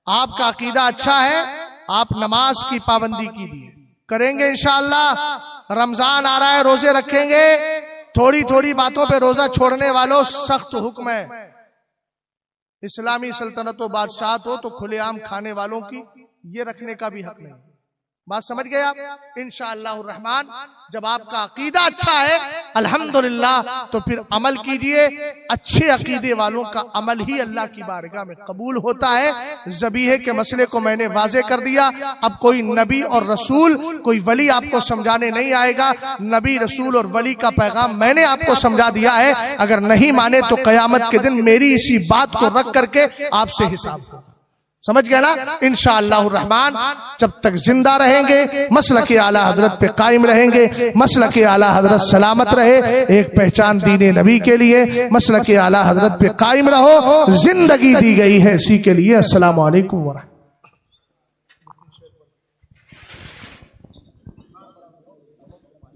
आपका अकीदा अच्छा है, आप नमाज की पाबंदी कीजिए, करेंगे इंशाअल्लाह। रमजान आ रहा है, रोजे रखेंगे। थोड़ी थोड़ी बातों पे रोजा छोड़ने वालों सख्त हुक्म है। इस्लामी सल्तनत व बादशाहत हो तो खुलेआम खाने वालों की ये रखने का भी हक नहीं। बात समझ गए आप? इंशाअल्लाह रहमान, जब आपका अकीदा अच्छा है अल्हम्दुलिल्लाह, तो फिर अमल कीजिए। अच्छे अकीदे वालों का अमल ही अल्लाह की बारगाह में कबूल होता है। ज़बीहे के मसले को मैंने वाज़े कर दिया। अब कोई नबी और रसूल, कोई वली आपको समझाने नहीं आएगा। नबी रसूल और वली का पैगाम मैंने आपको समझा दिया है। अगर नहीं माने तो क़यामत के दिन मेरी इसी बात को रख करके आपसे हिसाब। समझ गए ना? इंशाअल्लाह रहमान, जब तक जिंदा रहेंगे मसलके आला हजरत पे कायम रहेंगे। मसलके आला हजरत सलामत रहे, एक पहचान दीने नबी के लिए। मसलके आला हजरत पे कायम रहो, जिंदगी दी गई है इसी के लिए। अस्सलामु अलैकुम व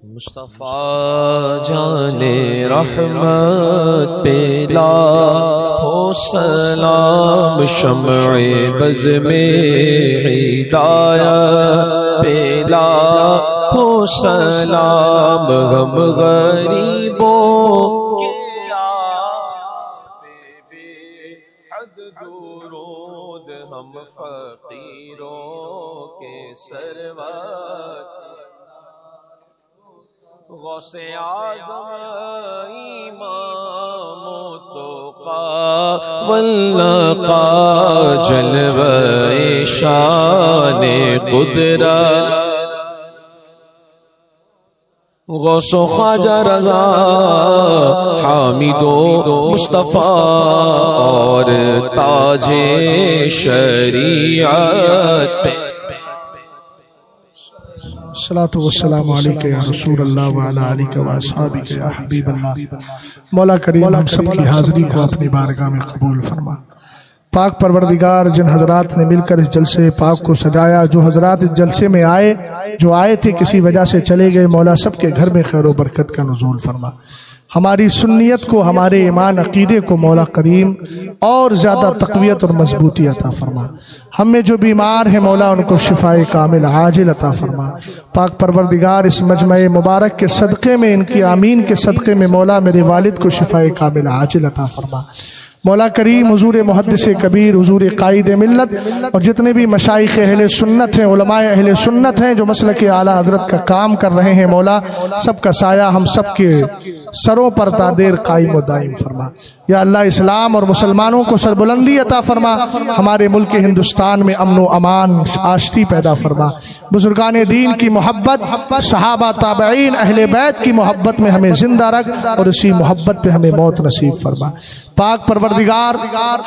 मुस्तफा जाने रहमत पे लाखों सलाम, शम्ए बज़ में हिदायत पे लाखों सलाम, गम गरीबों के आपे बेहद दुरूद, हम फकीरों के सरवर गौसे आज़म इमाम तुक़ा वल्लक़ा, जलवे शाने कुदरत गौसो ख्वाजा रज़ा हामिदो मुस्तफ़ा और ताजे शरीयत पे सलातु वस्सलामु अलैका या रसूल अल्लाह व अला आलिका व अस्हाबिका या हबीब अल्लाह। मौला करीम हम सब की हाज़िरी को अपनी बारगाह में कबूल फरमा। पाक परवरदिगार, जिन हजरात ने मिलकर इस जलसे पाक को सजाया, जो हजरात इस जलसे में आए, जो आए थे किसी वजह से चले गए, मौला सब के घर में खैर व बरकत का नुज़ूल फरमा। हमारी सुन्नियत को, हमारे ईमान अकीदे को मौला करीम और ज़्यादा तक़वियत और मजबूती अता फरमा। हम में जो बीमार हैं मौला उनको शिफाए कामिल आजिल अता फरमा। पाक परवरदिगार, इस मजमे मुबारक के सदक़े में, इनकी आमीन के सदक़े में मौला मेरे वालिद को शिफाए कामिल आजिल अता फरमा। मौला करीम हुजूर मुहद्दिस कबीर, हुजूर कायद मिल्लत और जितने भी मशाइख अहले सुन्नत हैं, उलमाए अहले सुन्नत हैं, जो मसलके आला हजरत का काम कर रहे हैं, मौला सबका साया हम सबके सरों पर दादेर कायम व दायम फरमा। या अल्लाह, इस्लाम और मुसलमानों को सरबुलंदी अता फरमा। हमारे मुल्क हिंदुस्तान में अमन व अमान आश्ती पैदा फरमा। बुजुर्गान दीन की मोहब्बत, सहाबा ताबईन अहले बैत की मोहब्बत में हमें जिंदा रख और इसी मोहब्बत पे हमें मौत नसीब फरमा। पाक परवरदिगार,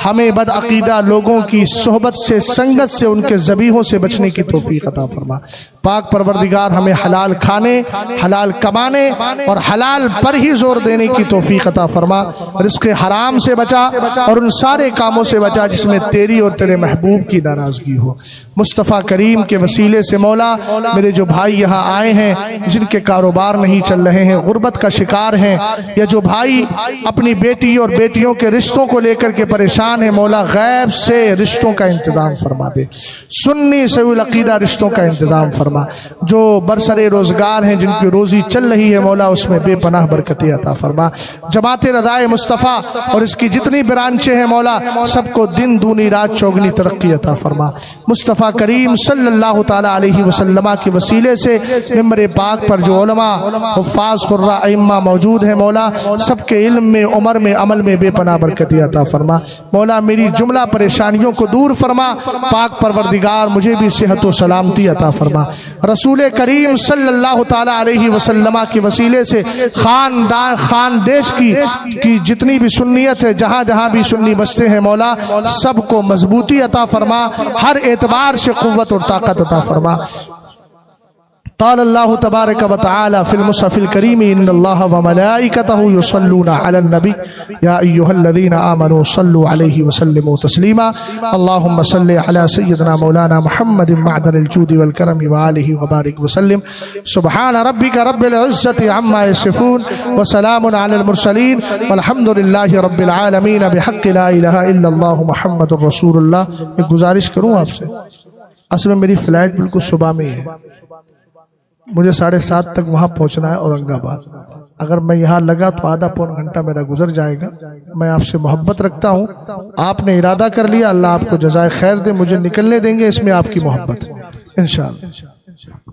हमें बदअकीदा लोगों की सोहबत से, संगत से, उनके ज़बीहों से बचने की तौफीक अता फरमा। पाक परवरदिगार, हमें हलाल खाने, हलाल कमाने और हलाल पर ही जोर देने की तौफीक अता फरमा। रिज़्क़ हराम से बचा और उन सारे कामों से बचा जिसमें तेरी और तेरे महबूब की नाराजगी हो। मुस्तफ़ा करीम के वसीले से मौला, मेरे जो भाई यहाँ आए हैं, जिनके कारोबार नहीं चल रहे हैं, गुर्बत का शिकार हैं, या जो भाई अपनी बेटी और बेटियों के रिश्तों को लेकर के परेशान है, मौला गैब से रिश्तों का इंतजाम फरमा दे। सुन्नी सवील अकीदा रिश्तों का इंतजाम फरमा। जो बरसरे रोजगार हैं, जिनकी रोजी चल रही है, मौला उसमें बेपनाह बरकतें अता फरमा। जमात रज़ाए मुस्तफ़ा और इसकी जितनी ब्रांचें हैं, मौला सबको दिन दूनी रात चौगनी तरक्की अता फरमा। मुस्तफ़ा करीम सल्लल्लाहु ताला अलैहि वसल्लम के वसीले से मिंबर पाक पर जो उलमा, हुफ्फाज, कुर्रा, अइम्मा मौजूद है, मौला सबके इल्म में, उम्र में, अमल में बेपनाह बरकतें अता फरमा। मौला मेरी जुमला परेशानियों को दूर फरमा। पाक परवरदिगार मुझे भी सेहत व सलामती अता फरमा। रसूल करीम सल्लल्लाहु ताला अलैहि वसल्लम के वसीले से खानदान, खान देश की जितनी भी सुन्नियत है, जहाँ जहाँ भी सुन्नी बसते हैं, मौला सबको मजबूती अता फरमा, हर एतबार से कुव्वत और ताकत अता फरमा। क़ाल अल्लाहु तबारक व तआला फ़िल मुसफ़िल करीम इन्नल्लाह व मलाइकतहु युसल्लूना अलन नबी या अय्युहल्लज़ीना आमनू सल्लु अलैहि व सल्लिमू तस्लीमा। अल्लाहुम्मा सल्लि अला सय्यिदिना मौलाना मुहम्मदिन मअदनिल जूदि वल करम व आलिहि व बारिक व सल्लिम। सुब्हान रब्बिका रब्बिल इज़्ज़ति अम्मा यसिफून व सलामुन अलल मुरसलीन वल्हम्दुलिल्लाहि रब्बिल आलमीन बिहक़्क़ि ला इलाहा इल्लल्लाहु मुहम्मदुर रसूलुल्लाह। एक गुजारिश करूँ आपसे, असल में मेरी फ्लाइट बिल्कुल सुबह में है, मुझे 7:30 तक वहां पहुंचना है औरंगाबाद। अगर मैं यहाँ लगा तो आधा पौन घंटा मेरा गुजर जाएगा। मैं आपसे मोहब्बत रखता हूँ, आपने इरादा कर लिया, अल्लाह आपको जज़ाए खैर दे, मुझे निकलने देंगे, इसमें आपकी मोहब्बत इंशाअल्लाह।